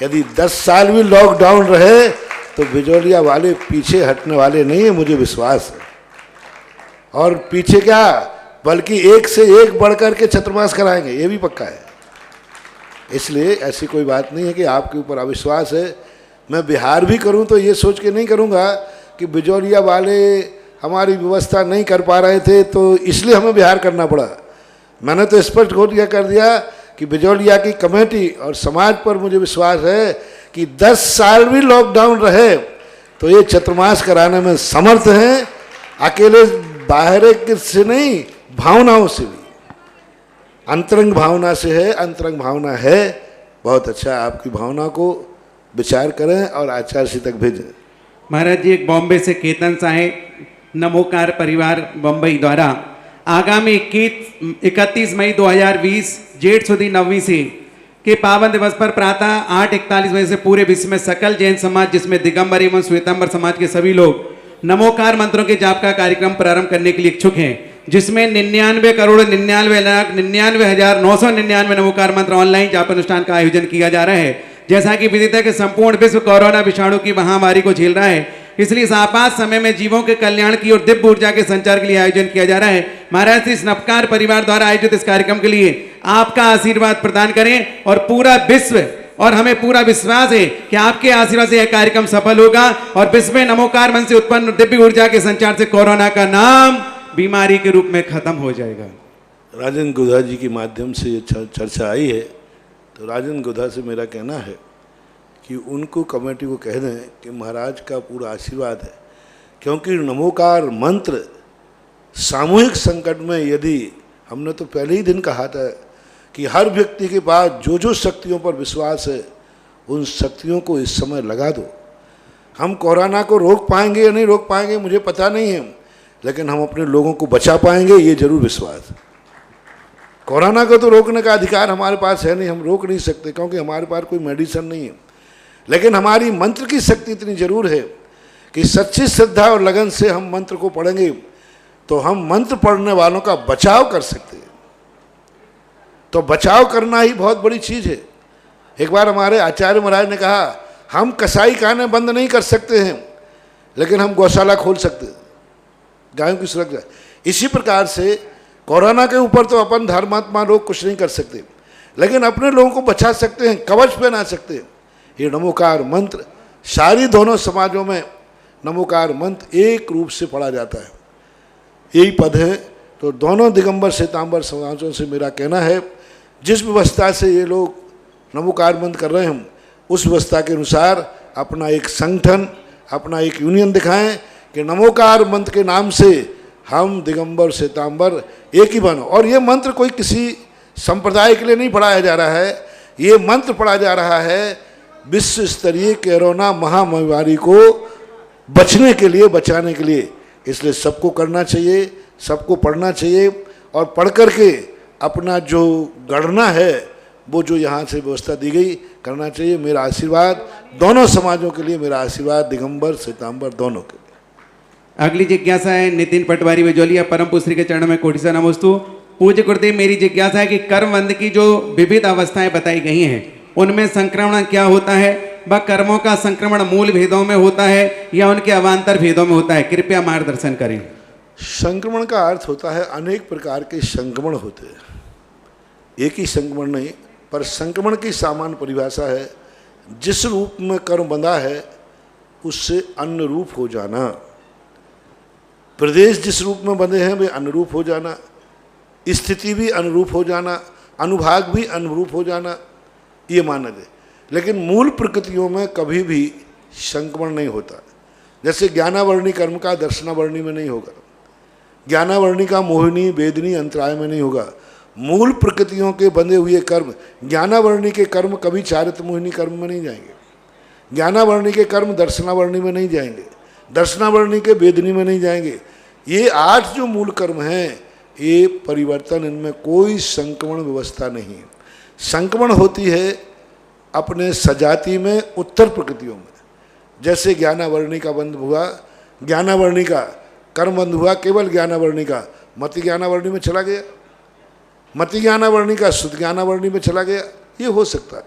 यदि 10 साल भी लॉकडाउन रहे तो बिजौलिया वाले पीछे हटने वाले नहीं है, मुझे विश्वास है। और पीछे क्या, बल्कि एक से एक बढ़ करके चतुर्मास कराएंगे, ये भी पक्का है। इसलिए ऐसी कोई बात नहीं है कि आपके ऊपर अविश्वास है। मैं बिहार भी करूं तो ये सोच के नहीं करूंगा कि बिजौलिया वाले हमारी व्यवस्था नहीं कर पा रहे थे तो इसलिए हमें बिहार करना पड़ा। मैंने तो स्पष्ट घोषणा कर दिया कि बिजौलिया की कमेटी और समाज पर मुझे विश्वास है कि 10 साल भी लॉकडाउन रहे तो ये चतुर्मास कराने में समर्थ हैं, अकेले बाहर से नहीं, भावनाओं से भी। अंतरंग भावना से है, अंतरंग भावना है। बहुत अच्छा, आपकी भावना को विचार करें और आचार्य श्री तक भेजें। महाराज जी, एक बॉम्बे से केतन साहेब नमोकार परिवार बम्बई द्वारा आगामी 31 मई 2020 जेठ सुदी 9वीं से के पावन दिवस पर प्रातः 8:41 बजे से पूरे विश्व में सकल जैन समाज, जिसमें दिगंबर एवं श्वेतांबर समाज के सभी लोग नमोकार मंत्रों के जाप का कार्यक्रम प्रारंभ करने के लिए इच्छुक हैं, जिसमें 99,99,99,999 नमोकार मंत्र ऑनलाइन जाप अनुष्ठान का आयोजन किया जा रहा है। जैसा कि विदित है कि संपूर्ण विश्व कोरोना विषाणु की महामारी को झेल रहा है, इसलिए इस आपात समय में जीवों के कल्याण की और दिव्य ऊर्जा के संचार के लिए आयोजन किया जा रहा है। महाराज श्री नवकार परिवार द्वारा आयोजित इस कार्यक्रम के लिए आपका आशीर्वाद प्रदान करें और पूरा विश्व और हमें पूरा विश्वास है कि आपके आशीर्वाद से यह कार्यक्रम सफल होगा और विश्व में नमोकार मन से उत्पन्न दिव्य ऊर्जा के संचार से कोरोना का नाम बीमारी के रूप में खत्म हो जाएगा। राजन गुधा जी के माध्यम से ये चर्चा आई है, तो राजन गुधा से मेरा कहना है कि उनको कमेटी को कह दें कि महाराज का पूरा आशीर्वाद है, क्योंकि नमोकार मंत्र सामूहिक संकट में, यदि हमने तो पहले ही दिन कहा था कि हर व्यक्ति के पास जो जो शक्तियों पर विश्वास है उन शक्तियों को इस समय लगा दो। हम कोरोना को रोक पाएंगे या नहीं रोक पाएंगे मुझे पता नहीं है, लेकिन हम अपने लोगों को बचा पाएंगे, ये जरूर विश्वास है। कोरोना को तो रोकने का अधिकार हमारे पास है नहीं, हम रोक नहीं सकते क्योंकि हमारे पास कोई मेडिसिन नहीं है, लेकिन हमारी मंत्र की शक्ति इतनी जरूर है कि सच्ची श्रद्धा और लगन से हम मंत्र को पढ़ेंगे तो हम मंत्र पढ़ने वालों का बचाव कर सकते हैं। तो बचाव करना ही बहुत बड़ी चीज़ है। एक बार हमारे आचार्य महाराज ने कहा, हम कसाई खाने बंद नहीं कर सकते हैं, लेकिन हम गौशाला खोल सकते हैं, गायों की सुरक्षा। इसी प्रकार से कोरोना के ऊपर तो अपन धर्मात्मा लोग कुछ नहीं कर सकते, लेकिन अपने लोगों को बचा सकते हैं, कवच पहना सकते हैं। ये नमोकार मंत्र सारी दोनों समाजों में नमोकार मंत्र एक रूप से पढ़ा जाता है, यही पद है। तो दोनों दिगंबर श्वेतांबर समाजों से मेरा कहना है, जिस व्यवस्था से ये लोग नमोकार मंत्र कर रहे हैं, उस व्यवस्था के अनुसार अपना एक संगठन, अपना एक यूनियन दिखाएं कि नमोकार मंत्र के नाम से हम दिगंबर श्वेतांबर एक ही बनो। और ये मंत्र कोई किसी संप्रदाय के लिए नहीं पढ़ाया जा रहा है, ये मंत्र पढ़ा जा रहा है विश्व स्तरीय कोरोना महामारी को बचने के लिए, बचाने के लिए। इसलिए सबको करना चाहिए, सबको पढ़ना चाहिए और पढ़ करके अपना जो गढ़ना है वो जो यहाँ से व्यवस्था दी गई करना चाहिए। मेरा आशीर्वाद दोनों समाजों के लिए, मेरा आशीर्वाद दिगंबर श्वेतांबर दोनों के लिए। अगली जिज्ञासा है नितिन पटवारी बिजोलिया, परम पुत्री के चरणों में कोटि सा नमोस्तु। पूज्य गुरुदेव, मेरी जिज्ञासा है कि कर्मबंध की जो विविध अवस्थाएं बताई गई हैं उनमें संक्रमण क्या होता है? व कर्मों का संक्रमण मूल भेदों में होता है या उनके अवान्तर भेदों में होता है? कृपया मार्गदर्शन करें। संक्रमण का अर्थ होता है अनेक प्रकार के संक्रमण होते हैं, एक ही संक्रमण नहीं, पर संक्रमण की सामान्य परिभाषा है जिस रूप में कर्म बंधा है उससे अन्य रूप हो जाना। प्रदेश जिस रूप में बंधे हैं वे अनुरूप हो जाना, स्थिति भी अनुरूप हो जाना, अनुभाग भी अनुरूप हो जाना, ये माना जाए। लेकिन मूल प्रकृतियों में कभी भी संक्रमण नहीं होता। जैसे ज्ञानावर्णी कर्म का दर्शनावर्णी में नहीं होगा, ज्ञानावर्णी का मोहिनी वेदनी अंतराय में नहीं होगा। मूल प्रकृतियों के बंधे हुए कर्म, ज्ञानावर्णी के कर्म कभी चारित्र मोहिनी कर्म में नहीं जाएंगे, ज्ञानावर्णी के कर्म दर्शनावर्णी में नहीं जाएंगे, दर्शनावर्णी के वेदनी में नहीं जाएंगे। ये 8 जो मूल कर्म हैं ये परिवर्तन, इनमें कोई संक्रमण व्यवस्था नहीं है। संक्रमण होती है अपने सजाति में उत्तर प्रकृतियों में। जैसे ज्ञानावर्णी का बंध हुआ, ज्ञानावर्णी का कर्म बंध हुआ, केवल ज्ञानावर्णी का मति ज्ञानावर्णी में चला गया, मति ज्ञानावर्णी का शुद्ध ज्ञानावर्णी में चला गया, ये हो सकता है।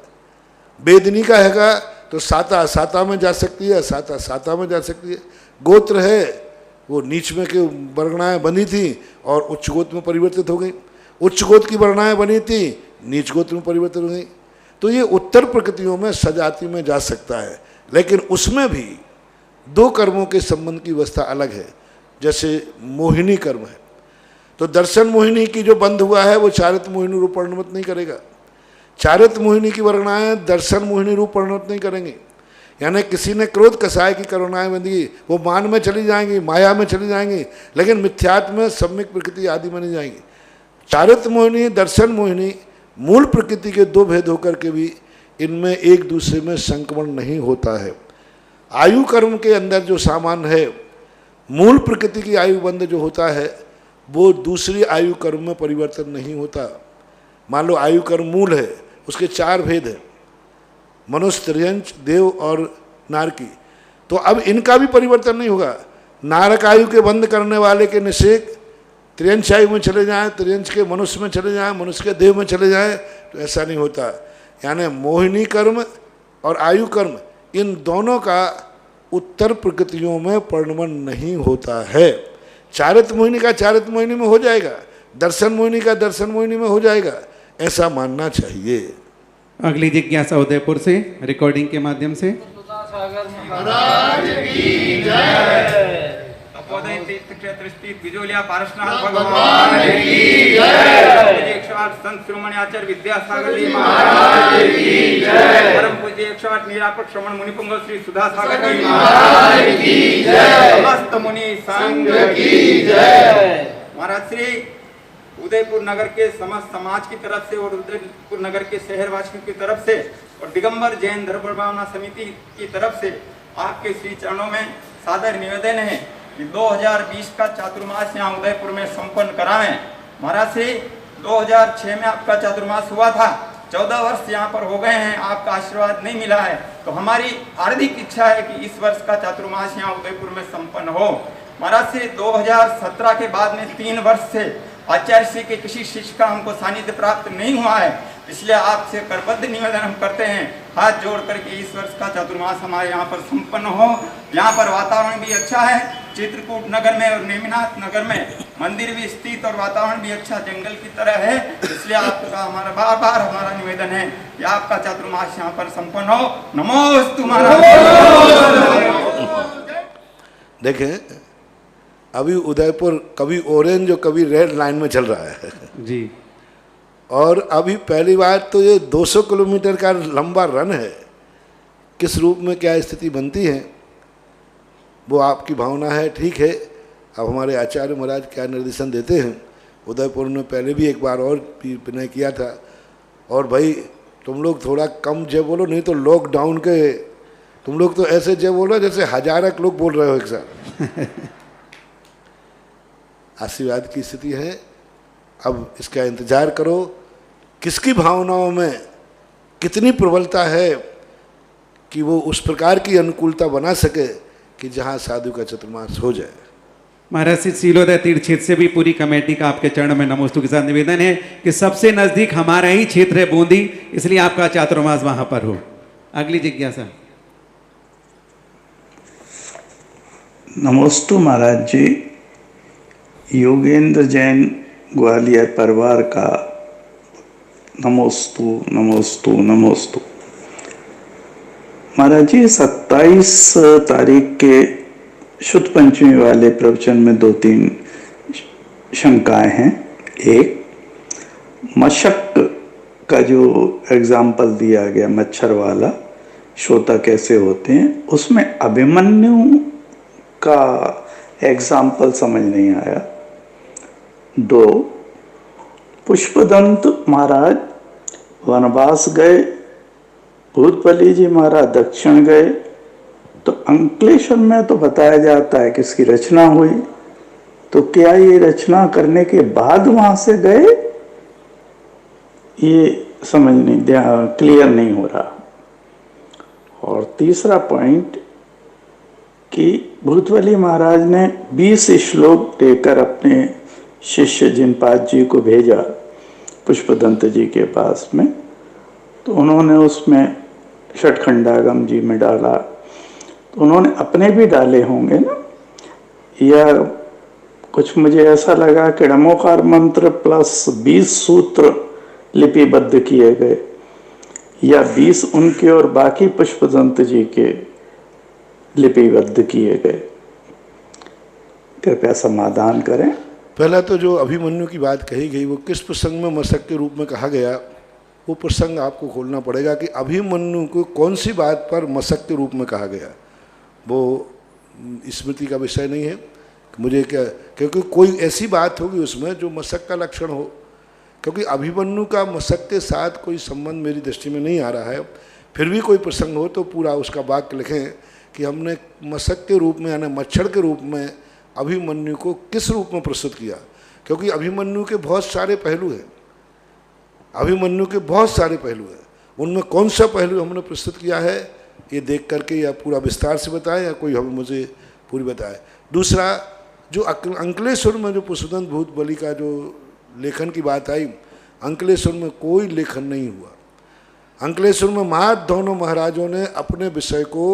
वेदनी का हैगा तो साता असाता में जा सकती है, असाता साता में जा सकती है। गोत्र है वो नीच में के वर्गणाएँ बनी थी और उच्च गोत्र में परिवर्तित हो गई, उच्च गोत्र की वर्गणाएँ बनी थी नीच गोत्र में परिवर्तित हो गई। तो ये उत्तर प्रकृतियों में सजाति में जा सकता है, लेकिन उसमें भी 2 कर्मों के संबंध की व्यवस्था अलग है। जैसे मोहिनी कर्म है तो दर्शन मोहिनी की जो बंध हुआ है वो चारित्र मोहिनी रूप परिणमित नहीं करेगा, चारित्र मोहिनी की वर्गणाएँ दर्शन मोहिनी रूप परिणमित नहीं करेंगी। यानी किसी ने क्रोध कसाय की करुणाएँ बंदी, वो मान में चली जाएंगी, माया में चली जाएंगी, लेकिन मिथ्यात्व में सम्यक प्रकृति आदि में नहीं जाएंगी। चारित्र मोहिनी दर्शन मोहिनी मूल प्रकृति के 2 भेद होकर के भी इनमें एक दूसरे में संक्रमण नहीं होता है। आयु कर्म के अंदर जो सामान्य है, मूल प्रकृति की आयु बंध जो होता है वो दूसरी आयु कर्म में परिवर्तन नहीं होता। मान लो आयु कर्म मूल है, उसके 4 भेद हैं, मनुष्य, त्रियंच, देव और नारकी। तो अब इनका भी परिवर्तन नहीं होगा। नारक आयु के बंद करने वाले के निषेक त्रियंश आयु में चले जाएं, त्रियंश के मनुष्य में चले जाएं, मनुष्य के देव में चले जाएं, तो ऐसा नहीं होता। यानी मोहिनी कर्म और आयु कर्म इन दोनों का उत्तर प्रकृतियों में परिणमन नहीं होता है। चारित्र मोहिनी का चारित्र मोहिनी में हो जाएगा, दर्शन मोहिनी का दर्शन मोहिनी में हो जाएगा, ऐसा मानना चाहिए। अगली जिज्ञासा उदयपुर से रिकॉर्डिंग के माध्यम से। महाराज की जय। तपोदय तीर्थ क्षेत्र स्थित बिजोलिया पारसनाथ भगवान की जय। 108 संत शिरोमणि आचार्य विद्यासागर जी महाराज की जय। परम पूज्य 108 निरापक श्रमण मुनि पुंगव श्री सुधासागर जी महाराज की जय। समस्त मुनि संघ की जय। महाराज श्री उदयपुर नगर के समस्त समाज की तरफ से और उदयपुर नगर के शहरवासियों की तरफ से और दिगंबर जैन धर्म भावना समिति की तरफ से आपके श्री चरणों में सादर निवेदन है कि 2020 का चातुर्मास यहाँ उदयपुर में संपन्न करावें। महाराज श्री 2006 में आपका चातुर्मास हुआ था, 14 वर्ष यहाँ पर हो गए हैं, आपका आशीर्वाद नहीं मिला है, तो हमारी हार्दिक इच्छा है कि इस वर्ष का चातुर्मास यहाँ उदयपुर में संपन्न हो। महाराज श्री 2017 के बाद में 3 वर्ष से आचार्य श्री के किसी शिष्य का हमको सानिध्य प्राप्त नहीं हुआ है, इसलिए आपसे करबद्ध निवेदन हम करते हैं हाथ जोड़ करके इस वर्ष का चातुर्मास हमारे यहाँ पर संपन्न हो। यहाँ पर वातावरण भी अच्छा है, चित्रकूट नगर में और नेमिनाथ नगर में मंदिर भी स्थित और वातावरण भी अच्छा जंगल की तरह है, इसलिए आपका हमारा बार बार हमारा निवेदन है कि आपका चातुर्मास यहाँ पर संपन्न हो। नमोस्तु महाराज। देखें अभी उदयपुर कभी ऑरेंज और कभी रेड लाइन में चल रहा है जी। और अभी पहली बार तो ये 200 किलोमीटर का लंबा रन है। किस रूप में क्या स्थिति बनती है वो आपकी भावना है, ठीक है। अब हमारे आचार्य महाराज क्या निर्देशन देते हैं। उदयपुर में पहले भी एक बार और विनय किया था, और भाई तुम लोग थोड़ा कम जय बोलो, नहीं तो लॉकडाउन के तुम लोग तो ऐसे जय बोलो जैसे 1000 लोग बोल रहे हो एक साथ। आशीर्वाद की स्थिति है, अब इसका इंतजार करो। किसकी भावनाओं में कितनी प्रबलता है कि वो उस प्रकार की अनुकूलता बना सके कि जहाँ साधु का चतुर्मास हो जाए। महाराज श्री सीलोदय तीर्थ क्षेत्र से भी पूरी कमेटी का आपके चरणों में नमोस्तु के साथ निवेदन है कि सबसे नजदीक हमारा ही क्षेत्र है बूंदी, इसलिए आपका चातुर्मास वहां पर हो। अगली जिज्ञासा। नमोस्तु महाराज जी, योगेंद्र जैन ग्वालियर परिवार का नमोस्तु नमोस्तु नमोस्तु। महाराज जी 27 तारीख के शुद्ध पंचमी वाले प्रवचन में 2-3 शंकाएं हैं। एक, मशक का जो एग्जाम्पल दिया गया मच्छर वाला, श्रोता कैसे होते हैं, उसमें अभिमन्यु का एग्जाम्पल समझ नहीं आया। 2, पुष्पदंत महाराज वनवास गए, भूतबली जी महाराज दक्षिण गए, तो अंकलेश्वर में तो बताया जाता है कि इसकी रचना हुई, तो क्या ये रचना करने के बाद वहां से गए, ये समझ नहीं, क्लियर नहीं हो रहा। और तीसरा पॉइंट कि भूतबली महाराज ने 20 श्लोक लेकर अपने शिष्य जिनपाद जी को भेजा पुष्पदंत जी के पास में, तो उन्होंने उसमें षटखंडागम जी में डाला, तो उन्होंने अपने भी डाले होंगे ना, या कुछ मुझे ऐसा लगा कि नमोकार मंत्र प्लस 20 सूत्र लिपिबद्ध किए गए, या 20 उनके और बाकी पुष्पदंत जी के लिपिबद्ध किए गए। कृपया समाधान करें। पहला तो जो अभिमन्यु की बात कही गई वो किस प्रसंग में मशक के रूप में कहा गया, वो प्रसंग आपको खोलना पड़ेगा कि अभिमन्यु को कौन सी बात पर मशक के रूप में कहा गया। वो स्मृति का विषय नहीं है मुझे क्या, क्योंकि कोई ऐसी बात होगी उसमें जो मशक का लक्षण हो, क्योंकि अभिमन्यु का मशक के साथ कोई संबंध मेरी दृष्टि में नहीं आ रहा है। फिर भी कोई प्रसंग हो तो पूरा उसका वाक्य लिखें कि हमने मशक के रूप में यानी मच्छर के रूप में अभिमन्यु को किस रूप में प्रस्तुत किया, क्योंकि अभिमन्यु के बहुत सारे पहलू हैं, अभिमन्यु के बहुत सारे पहलू हैं, उनमें कौन सा पहलू हमने प्रस्तुत किया है ये देख करके या पूरा विस्तार से बताएं या कोई हमें मुझे पूरी बताए। दूसरा, जो अंकलेश्वर में जो पुष्पदंत भूतबली का जो लेखन की बात आई, अंकलेश्वर में कोई लेखन नहीं हुआ। अंकलेश्वर में मात्र दोनों महाराजों ने अपने विषय को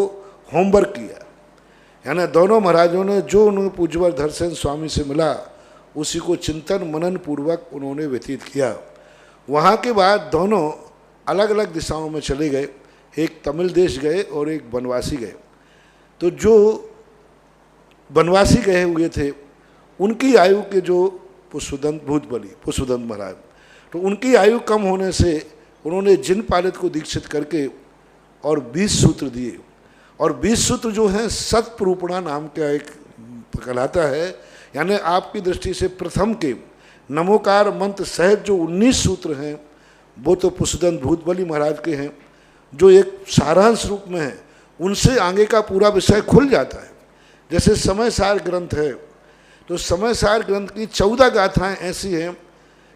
होमवर्क किया, यानी दोनों महाराजों ने जो उन्हें पूज्यवर धरसेन स्वामी से मिला उसी को चिंतन मनन पूर्वक उन्होंने व्यतीत किया। वहाँ के बाद दोनों अलग अलग दिशाओं में चले गए, एक तमिल देश गए और एक बनवासी गए। तो जो बनवासी गए हुए थे उनकी आयु के जो पुष्पदंत भूतबली पुष्पदंत महाराज, तो उनकी आयु कम होने से उन्होंने जिन पालित को दीक्षित करके और 20 सूत्र दिए, और 20 सूत्र जो हैं सतप्रूपणा नाम का एक कहलाता है, यानी आपकी दृष्टि से प्रथम के नमोकार मंत्र सहित जो 19 सूत्र हैं वो तो पुष्पदंत भूतबली महाराज के हैं, जो एक सारांश रूप में है, उनसे आगे का पूरा विषय खुल जाता है। जैसे समय सार ग्रंथ है, तो समय सार ग्रंथ की 14 गाथाएं ऐसी हैं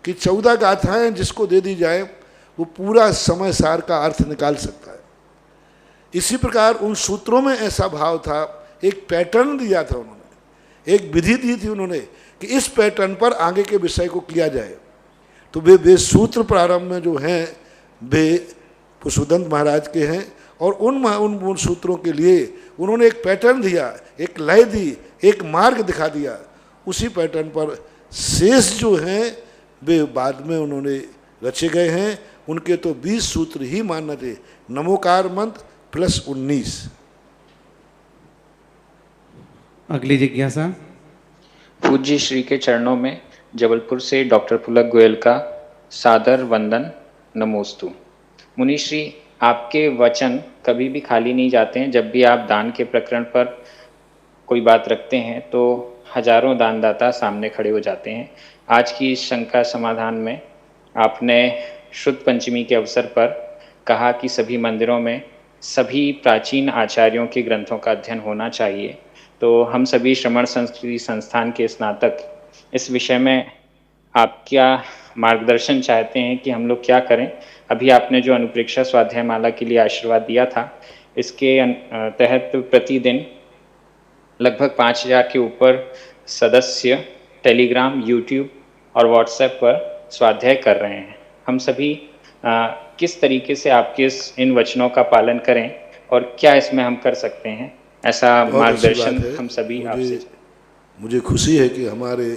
कि 14 गाथाएं जिसको दे दी जाए वो पूरा समय सार का अर्थ निकाल सकता है। इसी प्रकार उन सूत्रों में ऐसा भाव था, एक पैटर्न दिया था उन्होंने, एक विधि दी थी उन्होंने कि इस पैटर्न पर आगे के विषय को किया जाए। तो वे सूत्र प्रारंभ में जो हैं वे पुष्पदंत महाराज के हैं, और उन सूत्रों के लिए उन्होंने एक पैटर्न दिया, एक लय दी, एक मार्ग दिखा दिया। उसी पैटर्न पर शेष जो हैं वे बाद में उन्होंने रचे गए हैं। उनके तो 20 सूत्र ही मानना थे, नमोकार मंत्र प्लस 19। अगली जिज्ञासा। पूज्य श्री के चरणों में जबलपुर से डॉक्टर पुलक गोयल का सादर वंदन नमोस्तु। मुनि श्री, आपके वचन कभी भी खाली नहीं जाते हैं। जब भी आप दान के प्रकरण पर कोई बात रखते हैं तो हजारों दानदाता सामने खड़े हो जाते हैं। आज की इस शंका समाधान में आपने शुद्ध पंचमी के अवसर पर कहा कि सभी मंदिरों में सभी प्राचीन आचार्यों के ग्रंथों का अध्ययन होना चाहिए। तो हम सभी श्रमण संस्कृति संस्थान के स्नातक इस विषय में आप क्या मार्गदर्शन चाहते हैं कि हम लोग क्या करें अभी आपने जो अनुप्रेक्षा स्वाध्याय माला के लिए आशीर्वाद दिया था, इसके तहत प्रतिदिन लगभग 5000 के ऊपर सदस्य टेलीग्राम, यूट्यूब और व्हाट्सएप पर स्वाध्याय कर रहे हैं। हम सभी किस तरीके से आपके इन वचनों का पालन करें और क्या इसमें हम कर सकते हैं, ऐसा मार्गदर्शन हम सभी आपसे। मुझे खुशी है कि हमारे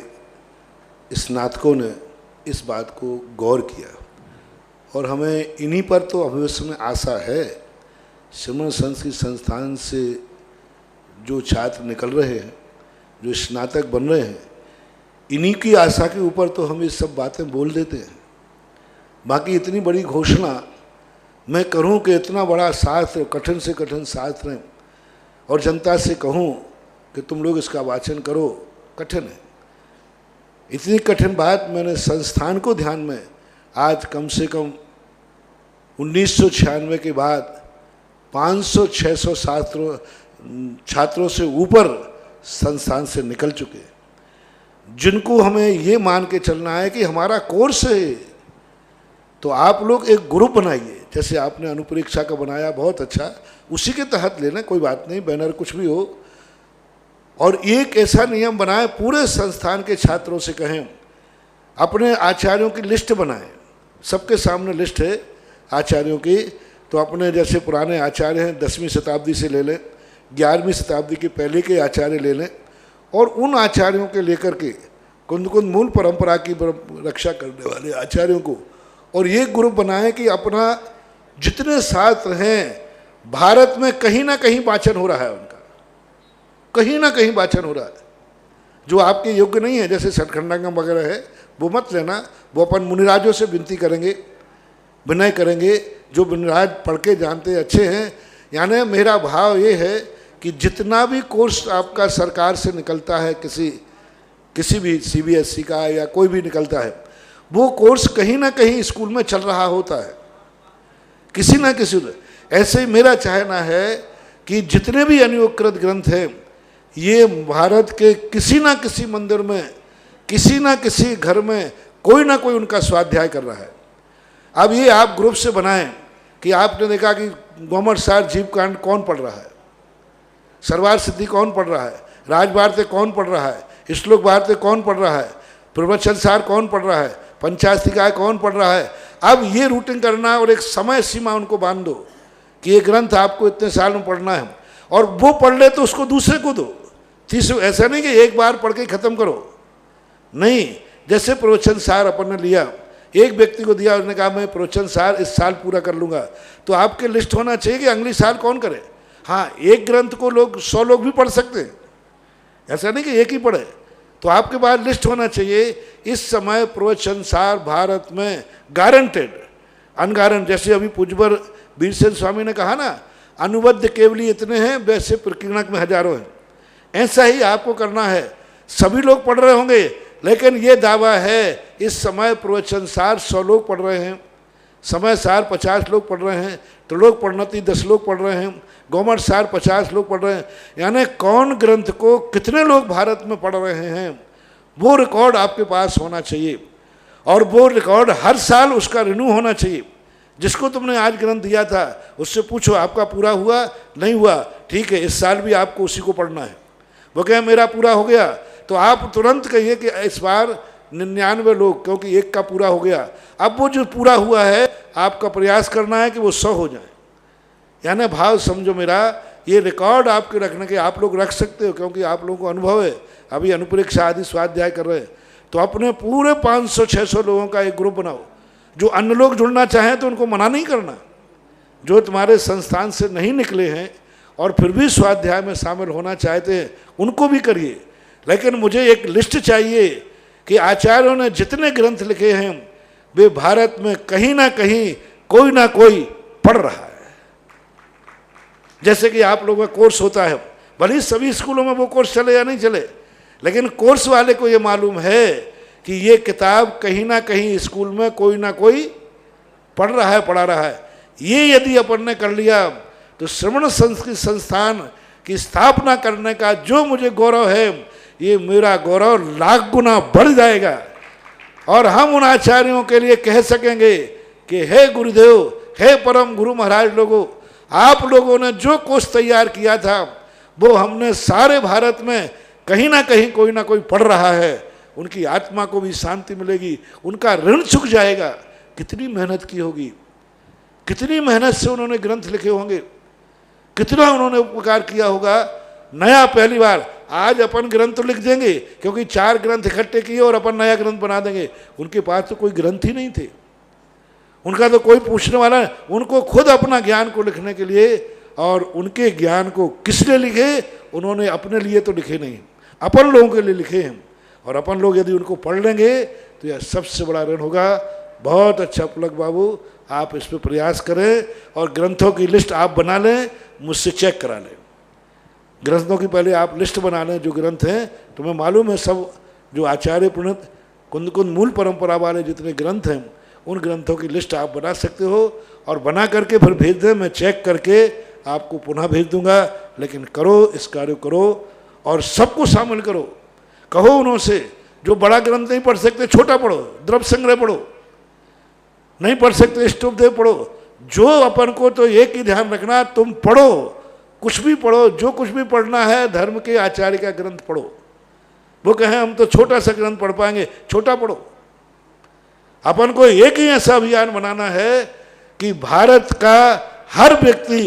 स्नातकों ने इस बात को गौर किया और हमें इन्हीं पर तो भविष्य में आशा है। श्रमण संस्कृत संस्थान से जो छात्र निकल रहे हैं, जो स्नातक बन रहे हैं, इन्हीं की आशा के ऊपर तो हम ये सब बातें बोल देते हैं। बाकी इतनी बड़ी घोषणा मैं करूं कि इतना बड़ा शास्त्र, कठिन से कठिन शास्त्र है, और जनता से कहूं कि तुम लोग इसका वाचन करो, कठिन है। इतनी कठिन बात मैंने संस्थान को ध्यान में आज कम से कम 1996 के बाद 500-600 छात्रों से ऊपर संस्थान से निकल चुके हैं, जिनको हमें ये मान के चलना है कि हमारा कोर्स है। तो आप लोग एक ग्रुप बनाइए, जैसे आपने अनुपरीक्षा का बनाया, बहुत अच्छा, उसी के तहत लेना, कोई बात नहीं, बैनर कुछ भी हो। और एक ऐसा नियम बनाए, पूरे संस्थान के छात्रों से कहें अपने आचार्यों की लिस्ट बनाएं। सबके सामने लिस्ट है आचार्यों की, तो अपने जैसे पुराने आचार्य हैं 10वीं शताब्दी से ले लें, 11वीं शताब्दी के पहले के आचार्य ले लें, और उन आचार्यों के लेकर के कुंद कुंद मूल परंपरा की रक्षा करने वाले आचार्यों को, और ये ग्रुप बनाएं कि अपना जितने छात्र हैं भारत में कहीं ना कहीं वाचन हो रहा है, उनका कहीं ना कहीं वाचन हो रहा है। जो आपके योग्य नहीं है, जैसे सठखंडांगम वगैरह है, वो मत लेना, वो अपन मुनिराजों से विनती करेंगे, विनय करेंगे, जो मुनिराज पढ़ के जानते अच्छे हैं। यानी मेरा भाव ये है कि जितना भी कोर्स आपका सरकार से निकलता है, किसी भी CBSE का या कोई भी निकलता है, वो कोर्स कहीं ना कहीं स्कूल में चल रहा होता है, किसी ना किसी। ऐसे ही मेरा चाहना है कि जितने भी अनुयोगकृत ग्रंथ हैं, ये भारत के किसी ना किसी मंदिर में, किसी ना किसी घर में कोई ना कोई उनका स्वाध्याय कर रहा है। अब ये आप ग्रुप से बनाएं कि आपने देखा कि गोमर सार जीव कांड कौन पढ़ रहा है, सरवार सिद्धि कौन पढ़ रहा है, राजभारते कौन पढ़ रहा है, श्लोक भारते कौन पढ़ रहा है, प्रवचन सार कौन पढ़ रहा है, पंचास्तिकाय कौन पढ़ रहा है। अब ये रूटिंग करना और एक समय सीमा उनको बांध दो कि ये ग्रंथ आपको इतने साल में पढ़ना है, और वो पढ़ ले तो उसको दूसरे को दो, तीसरे। ऐसा नहीं कि एक बार पढ़ के ख़त्म करो, नहीं। जैसे प्रवचन सार अपन ने लिया, एक व्यक्ति को दिया, उसने कहा मैं प्रवचन सार इस साल पूरा कर लूँगा, तो आपके लिस्ट होना चाहिए कि अगली साल कौन करे। हाँ, एक ग्रंथ को लोग 100 लोग भी पढ़ सकते हैं, ऐसा नहीं कि एक ही पढ़े, तो आपके पास लिस्ट होना चाहिए। इस समय प्रवचन सार भारत में गारंटेड, अनगारंट, जैसे अभी पूज्यवर वीरसेन स्वामी ने कहा ना, अनुबद्ध केवली इतने हैं, वैसे प्रकीर्णक में हजारों हैं। ऐसा ही आपको करना है। सभी लोग पढ़ रहे होंगे, लेकिन ये दावा है इस समय प्रवचन सार 100 लोग पढ़ रहे हैं, समय सार 50 लोग पढ़ रहे हैं, त्रिलोक प्रणति 10 लोग पढ़ रहे हैं, गोमर सार 50 लोग पढ़ रहे हैं। यानी कौन ग्रंथ को कितने लोग भारत में पढ़ रहे हैं, वो रिकॉर्ड आपके पास होना चाहिए, और वो रिकॉर्ड हर साल उसका रिन्यू होना चाहिए। जिसको तुमने आज ग्रंथ दिया था उससे पूछो आपका पूरा हुआ नहीं हुआ, ठीक है, इस साल भी आपको उसी को पढ़ना है। वो कहे मेरा पूरा हो गया, तो आप तुरंत कहिए कि इस बार 99 लोग, क्योंकि एक का पूरा हो गया, अब वो जो पूरा हुआ है आपका प्रयास करना है कि वो 100 हो जाए। यानी भाव समझो मेरा, ये रिकॉर्ड आपके रखने के आप लोग रख सकते हो, क्योंकि आप लोगों को अनुभव है, अभी अनुपरीक्षा आदि स्वाध्याय कर रहे हैं। तो अपने पूरे 500-600 लोगों का एक ग्रुप बनाओ। जो अन्य लोग जुड़ना चाहें तो उनको मना नहीं करना, जो तुम्हारे संस्थान से नहीं निकले हैं और फिर भी स्वाध्याय में शामिल होना चाहते हैं उनको भी करिए। लेकिन मुझे एक लिस्ट चाहिए कि आचार्यों ने जितने ग्रंथ लिखे हैं वे भारत में कहीं ना कहीं कोई ना कोई पढ़ रहा है। जैसे कि आप लोगों का कोर्स होता है, भले सभी स्कूलों में वो कोर्स चले या नहीं चले, लेकिन कोर्स वाले को ये मालूम है कि ये किताब कहीं ना कहीं स्कूल में कोई ना कोई पढ़ रहा है, पढ़ा रहा है। ये यदि अपन ने कर लिया तो श्रवण संस्कृत संस्थान की स्थापना करने का जो मुझे गौरव है, ये मेरा गौरव लाख गुना बढ़ जाएगा। और हम उन आचार्यों के लिए कह सकेंगे कि हे गुरुदेव, हे परम गुरु महाराज लोगों, आप लोगों ने जो कोष तैयार किया था वो हमने सारे भारत में कहीं ना कहीं कोई ना कोई पढ़ रहा है, उनकी आत्मा को भी शांति मिलेगी, उनका ऋण चुक जाएगा। कितनी मेहनत की होगी, कितनी मेहनत से उन्होंने ग्रंथ लिखे होंगे, कितना उन्होंने उपकार किया होगा। नया पहली बार आज अपन ग्रंथ लिख देंगे क्योंकि 4 ग्रंथ इकट्ठे किए और अपन नया ग्रंथ बना देंगे। उनके पास तो कोई ग्रंथ ही नहीं थे, उनका तो कोई पूछने वाला नहीं। उनको खुद अपना ज्ञान को लिखने के लिए, और उनके ज्ञान को किसने लिखे? उन्होंने अपने लिए तो लिखे नहीं, अपन लोगों के लिए लिखे हैं। और अपन लोग यदि उनको पढ़ लेंगे तो यह सबसे बड़ा ऋण होगा। बहुत अच्छा पुलक बाबू, आप इस पर प्रयास करें और ग्रंथों की लिस्ट आप बना लें, मुझसे चेक करा लें। ग्रंथों की पहले आप लिस्ट बना लें जो ग्रंथ हैं। तुम्हें मालूम है सब जो आचार्य प्रणीत कुंद कुंद मूल परंपरा वाले जितने ग्रंथ हैं उन ग्रंथों की लिस्ट आप बना सकते हो और बना करके फिर भेज दें। मैं चेक करके आपको पुनः भेज दूंगा। लेकिन करो, इस कार्य करो और सबको शामिल करो। कहो उनसे जो बड़ा ग्रंथ नहीं पढ़ सकते छोटा पढ़ो, द्रव्य संग्रह पढ़ो, नहीं पढ़ सकते स्तोपदेव पढ़ो। जो अपन को तो एक ही ध्यान रखना, तुम पढ़ो, कुछ भी पढ़ो, जो कुछ भी पढ़ना है धर्म के आचार्य का ग्रंथ पढ़ो। वो कहें हम तो छोटा सा ग्रंथ पढ़ पाएंगे, छोटा पढ़ो। अपन को एक ही ऐसा अभियान बनाना है कि भारत का हर व्यक्ति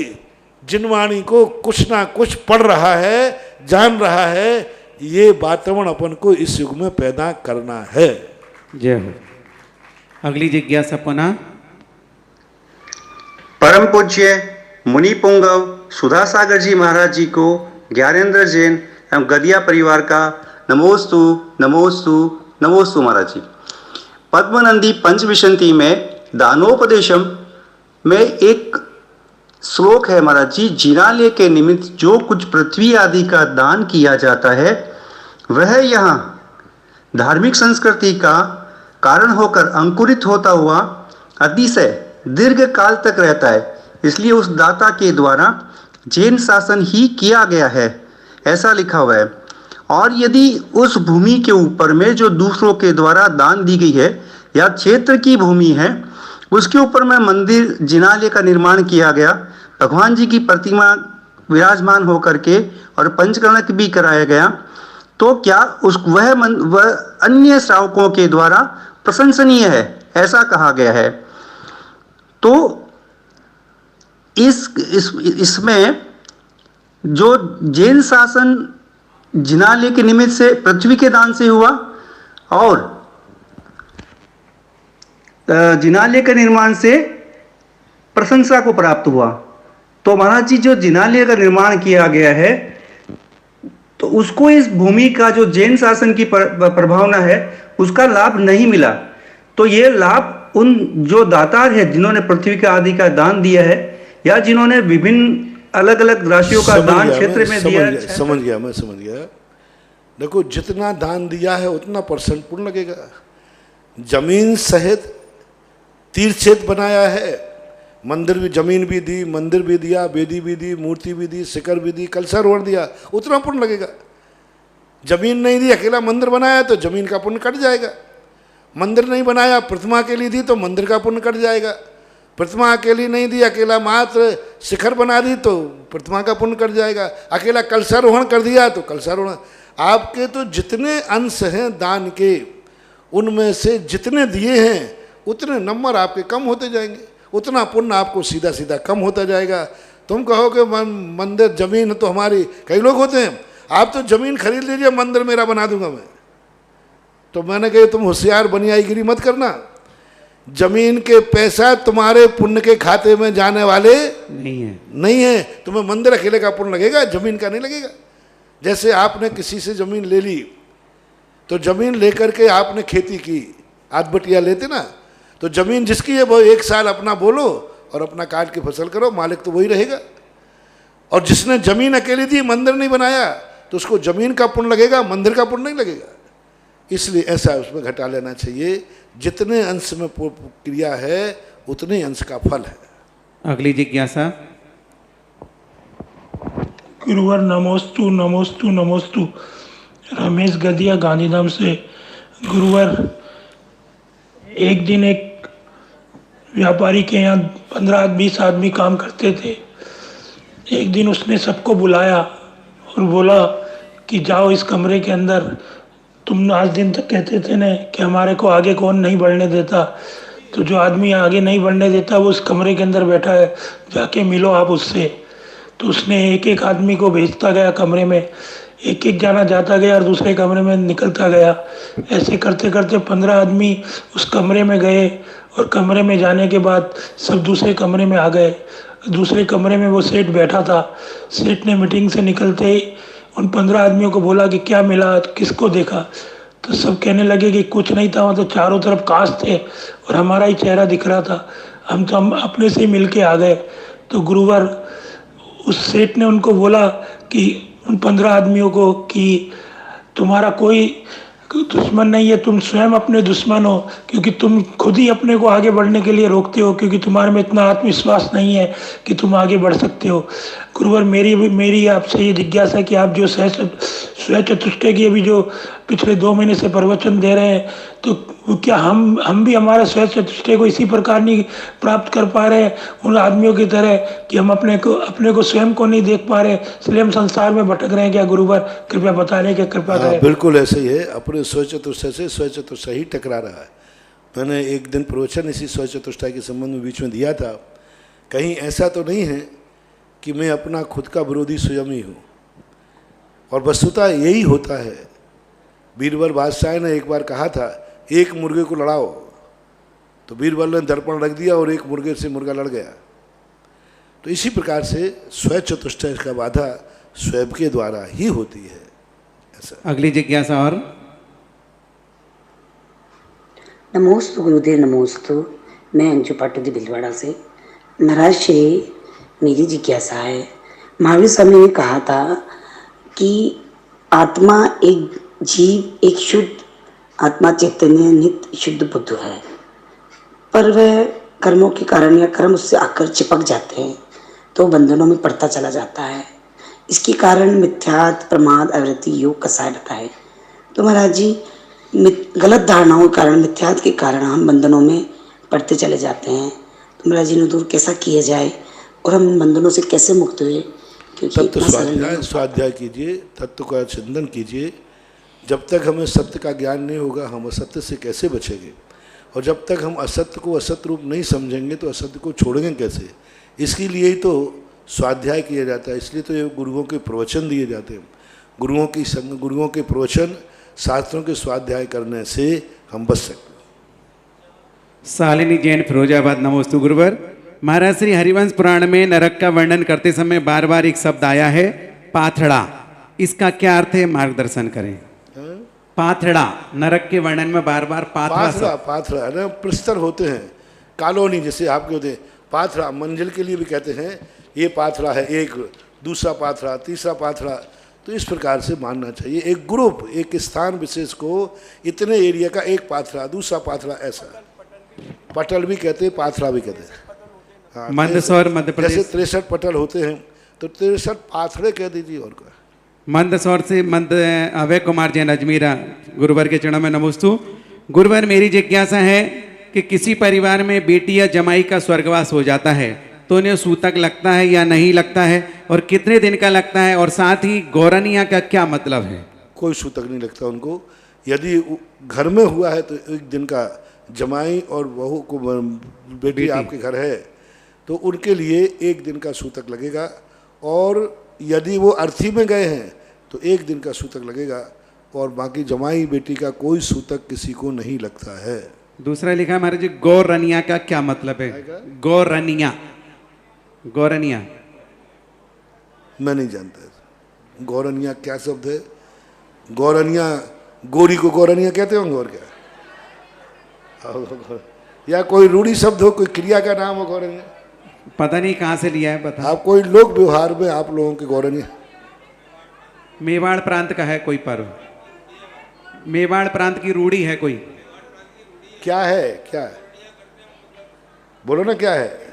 जिनवाणी को कुछ ना कुछ पढ़ रहा है, जान रहा है। ये वातावरण अपन को इस युग में पैदा करना है। जय हो। अगली जिज्ञासा पुनः परम पूज्य मुनि पुंगव सुधा सागर जी महाराज जी को ज्ञानेन्द्र जैन एवं गदिया परिवार का नमोस्तु नमोस्तु नमोस्तु महाराज जी। पद्मनंदी पंचविशंति में दानोपदेशम में एक श्लोक है महाराज जी, जिनालय के निमित्त जो कुछ पृथ्वी आदि का दान किया जाता है वह यहाँ धार्मिक संस्कृति का कारण होकर अंकुरित होता हुआ अतिशय दीर्घ काल तक रहता है। इसलिए उस दाता के द्वारा जैन शासन ही किया गया है, ऐसा लिखा हुआ है। और यदि उस भूमि के ऊपर में जो दूसरों के द्वारा दान दी गई है या क्षेत्र की भूमि है उसके ऊपर में मंदिर जिनालय का निर्माण किया गया, भगवान जी की प्रतिमा विराजमान होकर के और पंचकर्णक भी कराया गया, तो क्या वह अन्य श्रावकों के द्वारा प्रशंसनीय है, ऐसा कहा गया है। तो इसमें जो जैन शासन जिनालय के निमित्त से पृथ्वी के दान से हुआ और जिनालय के निर्माण से प्रशंसा को प्राप्त हुआ, तो महाराज जी जो जिनालय का निर्माण किया गया है तो उसको इस भूमि का जो जैन शासन की प्रभावना है उसका लाभ नहीं मिला। तो ये लाभ उन जो दातार है जिन्होंने पृथ्वी का आदि का दान दिया है या जिन्होंने विभिन्न अलग अलग राशियों का दान क्षेत्र में दिया है। समझ गया। देखो जितना दान दिया है उतना परसेंट पूर्ण लगेगा। जमीन सहित तीर्थ क्षेत्र बनाया है, मंदिर भी, जमीन भी दी, मंदिर भी दिया, वेदी भी दी, मूर्ति भी दी, शिखर भी दी, कलशारोहण दिया, उतना पुण्य लगेगा। जमीन नहीं दी, अकेला मंदिर बनाया तो जमीन का पुण्य कट जाएगा। मंदिर नहीं बनाया, प्रतिमा के लिए दी तो मंदिर का पुण्य कट जाएगा। प्रतिमा अकेली नहीं दी, अकेला मात्र शिखर बना दी तो प्रतिमा का पुण्य कट जाएगा। अकेला कलशारोहण कर दिया तो कलशारोहण। आपके तो जितने अंश हैं दान के, उनमें से जितने दिए हैं उतने नंबर आपके कम होते जाएंगे, उतना पुण्य आपको सीधा सीधा कम होता जाएगा। तुम कहोगे मंदिर जमीन तो हमारी, कई लोग होते हैं आप तो जमीन खरीद लीजिए मंदिर मेरा बना दूंगा मैं। तो मैंने कहा तुम होशियार बनियाईगिरी मत करना। जमीन के पैसा तुम्हारे पुण्य के खाते में जाने वाले नहीं है। तुम्हें मंदिर अकेले का पुण्य लगेगा, जमीन का नहीं लगेगा। जैसे आपने किसी से जमीन ले ली तो जमीन लेकर के आपने खेती की, आध बटिया लेते ना, तो जमीन जिसकी है वो 1 साल अपना बोलो और अपना काट के फसल करो, मालिक तो वही रहेगा। और जिसने जमीन अकेली दी, मंदिर नहीं बनाया, तो उसको जमीन का पुण्य लगेगा, मंदिर का पुण्य नहीं लगेगा। इसलिए ऐसा उसमें घटा लेना चाहिए। जितने अंश में क्रिया है उतने अंश का फल है। अगली जिज्ञासा। गुरुवर नमोस्तु नमोस्तु नमोस्तु। रमेश गदिया गांधीधाम से। गुरुवर एक दिन एक व्यापारी के यहाँ 15-20 आदमी काम करते थे। एक दिन उसने सबको बुलाया और बोला कि जाओ इस कमरे के अंदर, तुम आज दिन तक कहते थे ना कि हमारे को आगे कौन नहीं बढ़ने देता, तो जो आदमी आगे नहीं बढ़ने देता वो उस कमरे के अंदर बैठा है, जाके मिलो आप उससे। तो उसने एक एक आदमी को भेजता गया कमरे में, एक एक जाना जाता गया और दूसरे कमरे में निकलता गया। ऐसे करते करते 15 आदमी उस कमरे में गए और कमरे में जाने के बाद सब दूसरे कमरे में आ गए। दूसरे कमरे में वो सेठ बैठा था। सेठ ने मीटिंग से निकलते ही उन 15 आदमियों को बोला कि क्या मिला, किसको देखा। तो सब कहने लगे कि कुछ नहीं था, वहाँ तो चारों तरफ कांच थे और हमारा ही चेहरा दिख रहा था, हम अपने से ही मिल के आ गए। तो गुरुवर उस सेठ ने उनको बोला कि उन 15 आदमियों को कि तुम्हारा कोई दुश्मन नहीं है, तुम स्वयं अपने दुश्मन हो, क्योंकि तुम खुद ही अपने को आगे बढ़ने के लिए रोकते हो, क्योंकि तुम्हारे में इतना आत्मविश्वास नहीं है कि तुम आगे बढ़ सकते हो। गुरुवर मेरी आपसे ये जिज्ञासा है कि आप जो स्वयं चतुष्टय की अभी जो पिछले 2 महीने से प्रवचन दे रहे हैं, तो क्या हम भी हमारा स्वयं चतुष्टय को इसी प्रकार नहीं प्राप्त कर पा रहे हैं उन आदमियों की तरह कि हम अपने को स्वयं को नहीं देख पा रहे, इसलिए हम संसार में भटक रहे हैं? क्या गुरुवर कृपया बताने की कृपा करें। बिल्कुल ऐसे ही है, अपने स्वयं चतुष्टय से स्वयं चतुष्टय ही टकरा रहा है। मैंने एक दिन प्रवचन इसी स्वयं चतुष्टय के संबंध में बीच में दिया था। कहीं ऐसा तो नहीं है कि मैं अपना खुद का विरोधी स्वयं ही हूँ, और वस्तुतः यही होता है। बीरबल बादशाह ने एक बार कहा था एक मुर्गे को लड़ाओ, तो बीरबल ने दर्पण रख दिया और एक मुर्गे से मुर्गा लड़ गया। तो इसी प्रकार से स्वयं चतुष्टय का बाधा स्वयं के द्वारा ही होती है। ऐसा। अगली जिज्ञासा और नमोस्तु गुरुदेव नमोस्तु। मैं अंजू पाटोदी भिलवाड़ा से। महाराज श्री, मेरी जिज्ञासा है, महावीर स्वामी ने कहा था कि आत्मा एक जीव, एक शुद्ध आत्मा चैतन्य नित्य शुद्ध बुद्ध है, पर वह कर्मों के कारण या कर्म उससे आकर चिपक जाते हैं तो बंधनों में पड़ता चला जाता है। इसके कारण मिथ्यात प्रमाद आवृत्ति योग कसाय बताए। तो महाराज जी, गलत धारणाओं के कारण, मिथ्यात के कारण हम बंधनों में पड़ते चले जाते हैं, तो महाराज जी ने दूर कैसा किया जाए और हम बंधनों से कैसे मुक्त हुए? सत्य स्वाध्याय कीजिए, तत्व का चिंतन कीजिए। जब तक हमें सत्य का ज्ञान नहीं होगा हम असत्य से कैसे बचेंगे, और जब तक हम असत्य को असत्य रूप नहीं समझेंगे तो असत्य को छोड़ेंगे कैसे। इसके लिए ही तो स्वाध्याय किया जाता है, इसलिए तो ये गुरुओं के प्रवचन दिए जाते हैं। गुरुओं के प्रवचन, शास्त्रों के स्वाध्याय करने से हम बच सकते हैं। शालिनी जैन फिरोजाबाद। नमोस्तु गुरुवर। महाराज श्री हरिवंश पुराण में नरक का वर्णन करते समय बार बार एक शब्द आया है पाथड़ा, इसका क्या अर्थ है, मार्गदर्शन करें। पाथड़ा, नरक के वर्णन में बार बार पाथड़ा है ना, प्रस्तर होते हैं, कॉलोनी जैसे आपके होते हैं। पाथड़ा मंजिल के लिए भी कहते हैं, ये पाथड़ा है, एक दूसरा पाथड़ा, तीसरा पाथड़ा। तो इस प्रकार से मानना चाहिए। एक ग्रुप, एक स्थान विशेष को इतने एरिया का एक पाथड़ा, दूसरा पाथड़ा, ऐसा। पटल भी कहते हैं, पाथड़ा भी कहते हैं। हाँ, मंदसौर मध्य प्रदेश। जैसे 63 पटल होते हैं तो 63 पाथड़े कह दीजिए। और क्या। मंदसौर से अभय कुमार जैन अजमीरा। गुरुवर के चरणों में नमोस्तु। गुरुवर, मेरी जिज्ञासा है कि किसी परिवार में बेटी या जमाई का स्वर्गवास हो जाता है तो उन्हें सूतक लगता है या नहीं लगता है, और कितने दिन का लगता है, और साथ ही गौरनिया का क्या मतलब है? कोई सूतक नहीं लगता उनको। यदि घर में हुआ है तो एक दिन का, जमाई और बहू को बेटी आपके घर है तो उनके लिए एक दिन का सूतक लगेगा, और यदि वो अर्थी में गए हैं तो एक दिन का सूतक लगेगा, और बाकी जमाई बेटी का कोई सूतक किसी को नहीं लगता है। दूसरा लिखा है महाराज जी, गौरनिया का क्या मतलब है? गौरनिया, गौरनिया मैं नहीं जानता। गौरनिया क्या शब्द है? गौरनिया, गोरी को गौरनिया कहते होंगे, और क्या? या कोई रूढ़ी शब्द हो, कोई क्रिया का नाम हो गौरनिया? पता नहीं कहाँ से लिया है, बता। आप कोई लोक व्यवहार में आप लोगों के गौरनिया? मेवाड़ प्रांत का है कोई पर्व, मेवाड़ प्रांत की रूढ़ी है कोई? क्या है, क्या है? बोलो ना, क्या है?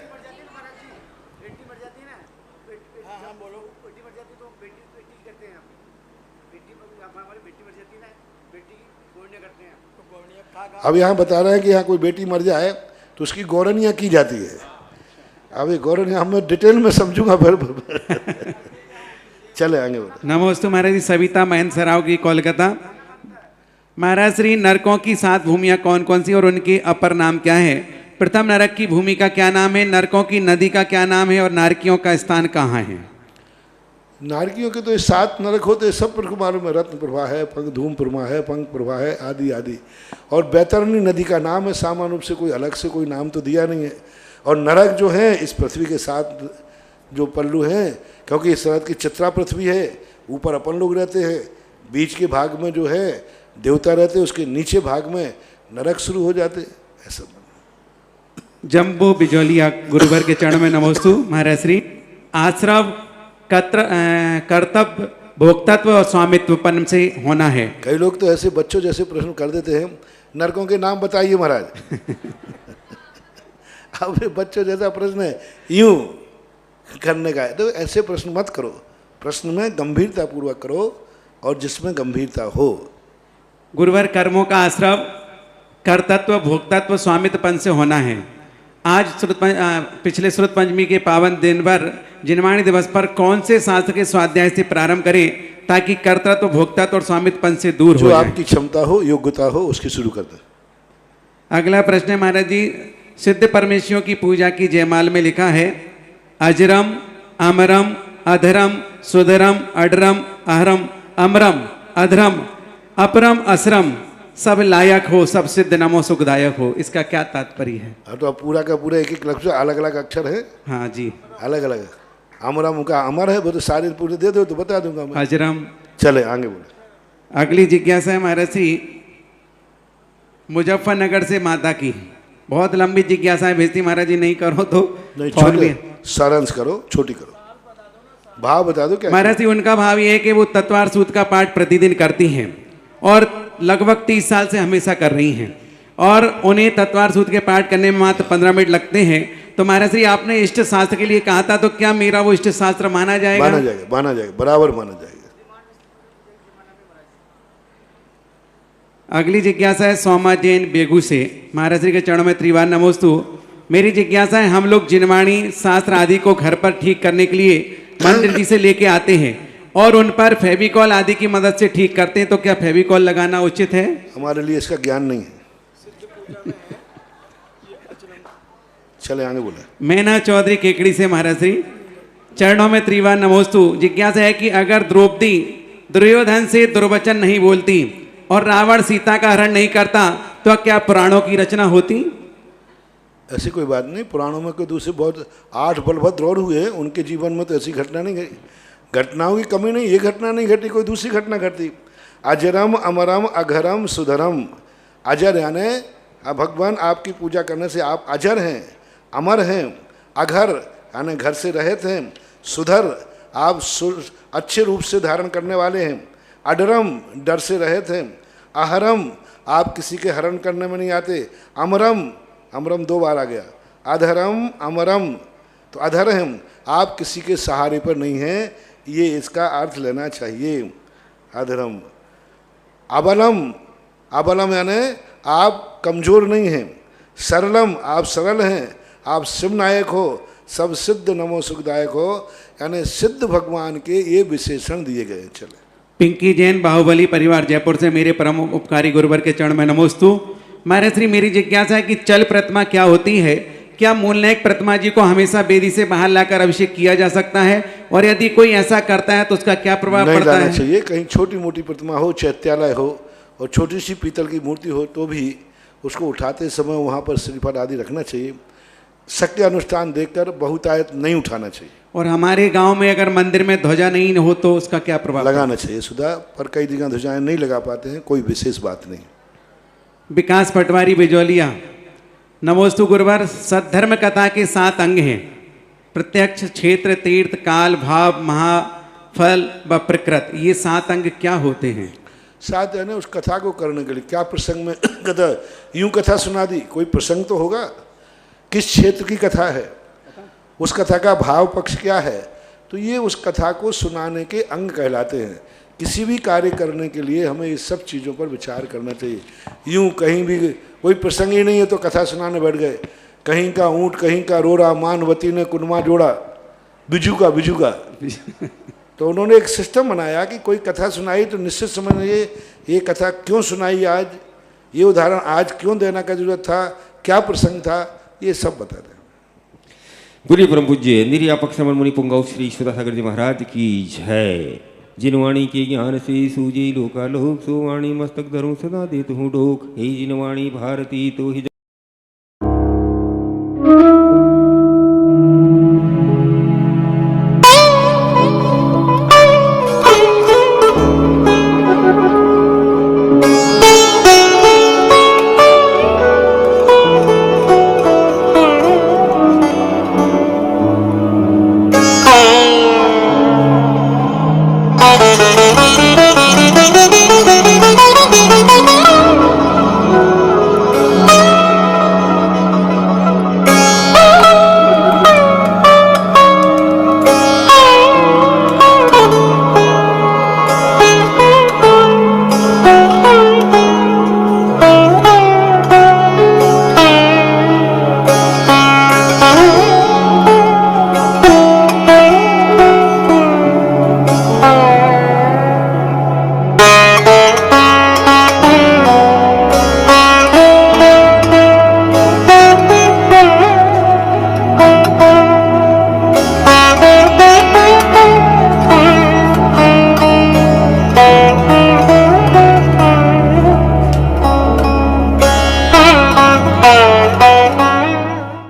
अब यहाँ बता रहे हैं कि यहाँ कोई बेटी मर जाए तो उसकी गौरनियाँ की जाती है। अब ये गौरनियाँ मैं डिटेल में समझूंगा फिर चले आगे बोले। नमोस्तु महाराज जी। सविता महंत सराव की कोलकाता। महाराज श्री, नरकों की 7 भूमियाँ कौन कौन सी और उनके अपर नाम क्या है? प्रथम नरक की भूमि का क्या नाम है? नरकों की नदी का क्या नाम है? और नारकियों का स्थान कहाँ है? नारकियों के तो ये 7 नरक होते हैं, सब पर मालूम है। रत्न प्रभा है, धूम प्रभा है, पंख प्रभा है, आदि आदि। और बैतरणी नदी का नाम है, सामान्य रूप से कोई अलग से कोई नाम तो दिया नहीं है। और नरक जो है इस पृथ्वी के 7 जो पल्लू हैं, क्योंकि इस तरह की चित्रा पृथ्वी है, ऊपर अपन लोग रहते हैं, बीच के भाग में जो है देवता रहते हैं, उसके नीचे भाग में नरक शुरू हो जाते, ऐसा। जम्बो बिजोलिया गुरुवर के चरण में नमोस्तु। महाराज श्री, आश्रव कर्तव्य भोक्तत्व और स्वामित्वपन से होना है। कई लोग तो ऐसे बच्चों जैसे प्रश्न कर देते हैं, नरकों के नाम बताइए महाराज अब ये बच्चों जैसा प्रश्न है, यूं करने का है। तो ऐसे प्रश्न मत करो, प्रश्न में गंभीरता पूर्वक करो और जिसमें गंभीरता हो। गुरुवर, कर्मों का आश्रव कर्तत्व भोक्तत्व स्वामित्वपन से होना है। आज पिछले श्रुत पंचमी के पावन दिन पर जिनवाणी दिवस पर कौन से शास्त्र के स्वाध्याय से प्रारंभ करें ताकि कर्तृत्व भोक्तत्व और स्वामित्वपन से दूर हो जो जाए? आपकी क्षमता हो, योग्यता हो, उसकी शुरू कर दे। अगला प्रश्न है महाराज जी, सिद्ध परमेश्वरों की पूजा की जयमाल में लिखा है, अजरम अमरम अधरम सुधरम अडरम अहरम अमरम अधरम अपरम असरम सब लायक हो, सब सिद्ध नमो सुखदायक हो। इसका क्या तात्पर्य है? हाँ, तो अब पूरा का पूरा एक एक लफ्ज अलग अलग अक्षर है। हाँ जी, अलग अलग। अमरम का अमर है, वो तो सारे पूरे दे दो तो बता दूंगा मैं। अजरम। चले आगे बोले। अगली जिज्ञासा है महाराज जी, मुजफ्फरनगर से माता की। बहुत लंबी जिज्ञासाएं भेजती महाराज जी, नहीं करो तो नहीं, और छोटे भी सारांश करो, छोटी करो, भाव बता दो क्या। महाराज जी, उनका भाव ये है कि वो तत्वार सूत का पाठ प्रतिदिन करती हैं और लगभग 30 साल से हमेशा कर रही हैं, और उन्हें तत्वार सूत के पाठ करने में मात्र 15 मिनट लगते हैं। तो महाराज जी, आपने इष्ट शास्त्र के लिए कहा था, तो क्या मेरा वो इष्ट शास्त्र माना जाएगा? माना जाएगा, माना जाएगा, बराबर माना जाएगा। अगली जिज्ञासा है सोमा जैन बेगू से। महाराज जी के चरणों में त्रिवार नमोस्तु। मेरी जिज्ञासा है, हम लोग जिनवाणी शास्त्र आदि को घर पर ठीक करने के लिए मंत्र जी से लेके आते हैं और उन पर फेविकॉल आदि की मदद से ठीक करते हैं, तो क्या फेविकॉल लगाना उचित है? हमारे लिए इसका ज्ञान नहीं है। चले आगे बोले। मैना चौधरी केकड़ी से। महाराज श्री, चरणों में त्रिवार नमोस्तु। जिज्ञासा है कि अगर द्रौपदी दुर्योधन से दुर्वचन नहीं बोलती और रावण सीता का हरण नहीं करता, तो क्या पुराणों की रचना होती? ऐसी कोई बात नहीं। पुराणों में कोई दूसरे बहुत 8 बलभद्र और हुए, उनके जीवन में तो ऐसी घटना नहीं गई। घटनाओं की कमी नहीं, ये घटना नहीं घटी, कोई दूसरी घटना घटती। अजरम अमरम अघरम सुधरम। अजर यानी भगवान आपकी पूजा करने से आप अजर हैं, अमर हैं। अघर यानी घर से रहित हैं। सुधर आप अच्छे रूप से धारण करने वाले हैं। अडरम डर से रहित हैं। अहरम आप किसी के हरण करने में नहीं आते। अमरम, अमरम 2 बार आ गया। अधरम अमरम, तो अधर हैं आप किसी के सहारे पर नहीं हैं, ये इसका अर्थ लेना चाहिए। अधरम। अबलम, अबलम यानी आप कमजोर नहीं हैं। सरलम आप सरल हैं, आप शिव नायक हो, सब सिद्ध नमो सुखदायक हो, यानी सिद्ध भगवान के ये विशेषण दिए गए। चले। पिंकी जैन बाहुबली परिवार जयपुर से। मेरे परम उपकारी गुरुवर के चरण में नमोस्तु। महाराज श्री, मेरी जिज्ञासा है कि चल प्रतिमा क्या होती है? क्या मूलनायक प्रतिमा जी को हमेशा बेदी से बाहर लाकर अभिषेक किया जा सकता है, और यदि कोई ऐसा करता है तो उसका क्या प्रभाव नहीं पड़ता है? चाहिए। कहीं छोटी मोटी प्रतिमा हो, चैत्यालय हो और छोटी सी पीतल की मूर्ति हो, तो भी उसको उठाते समय वहाँ पर श्रीफल आदि रखना चाहिए। शक्ति अनुष्ठान देखकर बहुतायत नहीं उठाना चाहिए। और हमारे गांव में अगर मंदिर में ध्वजा नहीं हो तो उसका क्या प्रभाव? लगाना चाहिए सुधा, पर कई जगह ध्वजाएं नहीं लगा पाते हैं, कोई विशेष बात नहीं। विकास पटवारी बिजौलिया। नमोस्तु गुरुवर। सद्धर्म कथा के 7 अंग हैं, प्रत्यक्ष, क्षेत्र, तीर्थ, काल, भाव, महाफल व प्रकृत। ये 7 अंग क्या होते हैं? 7 है ना, उस कथा को करने के लिए क्या प्रसंग में कथा, यूं कथा सुना दी, कोई प्रसंग तो होगा। किस क्षेत्र की कथा है, उस कथा का भाव पक्ष क्या है, तो ये उस कथा को सुनाने के अंग कहलाते हैं। किसी भी कार्य करने के लिए हमें इस सब चीज़ों पर विचार करना चाहिए। यूं कहीं भी कोई प्रसंग ही नहीं है तो कथा सुनाने बैठ गए, कहीं का ऊंट कहीं का रोरा, मानवती ने कुनमा जोड़ा, बिजू का। तो उन्होंने एक सिस्टम बनाया कि कोई कथा सुनाई तो निश्चित समझिए ये कथा क्यों सुनाई आज, ये उदाहरण आज क्यों देना का जरूरत था, क्या प्रसंग था, ये सब बता दें। बोलिए परम पूज्य निर्यापक श्रवण मुनि पुंगव श्री सुधासागर जी महाराज की जय। जिन वाणी के ज्ञान से सूझे लोकालोक, सो वाणी मस्तक धरूं सदा देत हूँ डोक। हे जिन वाणी भारती तो ही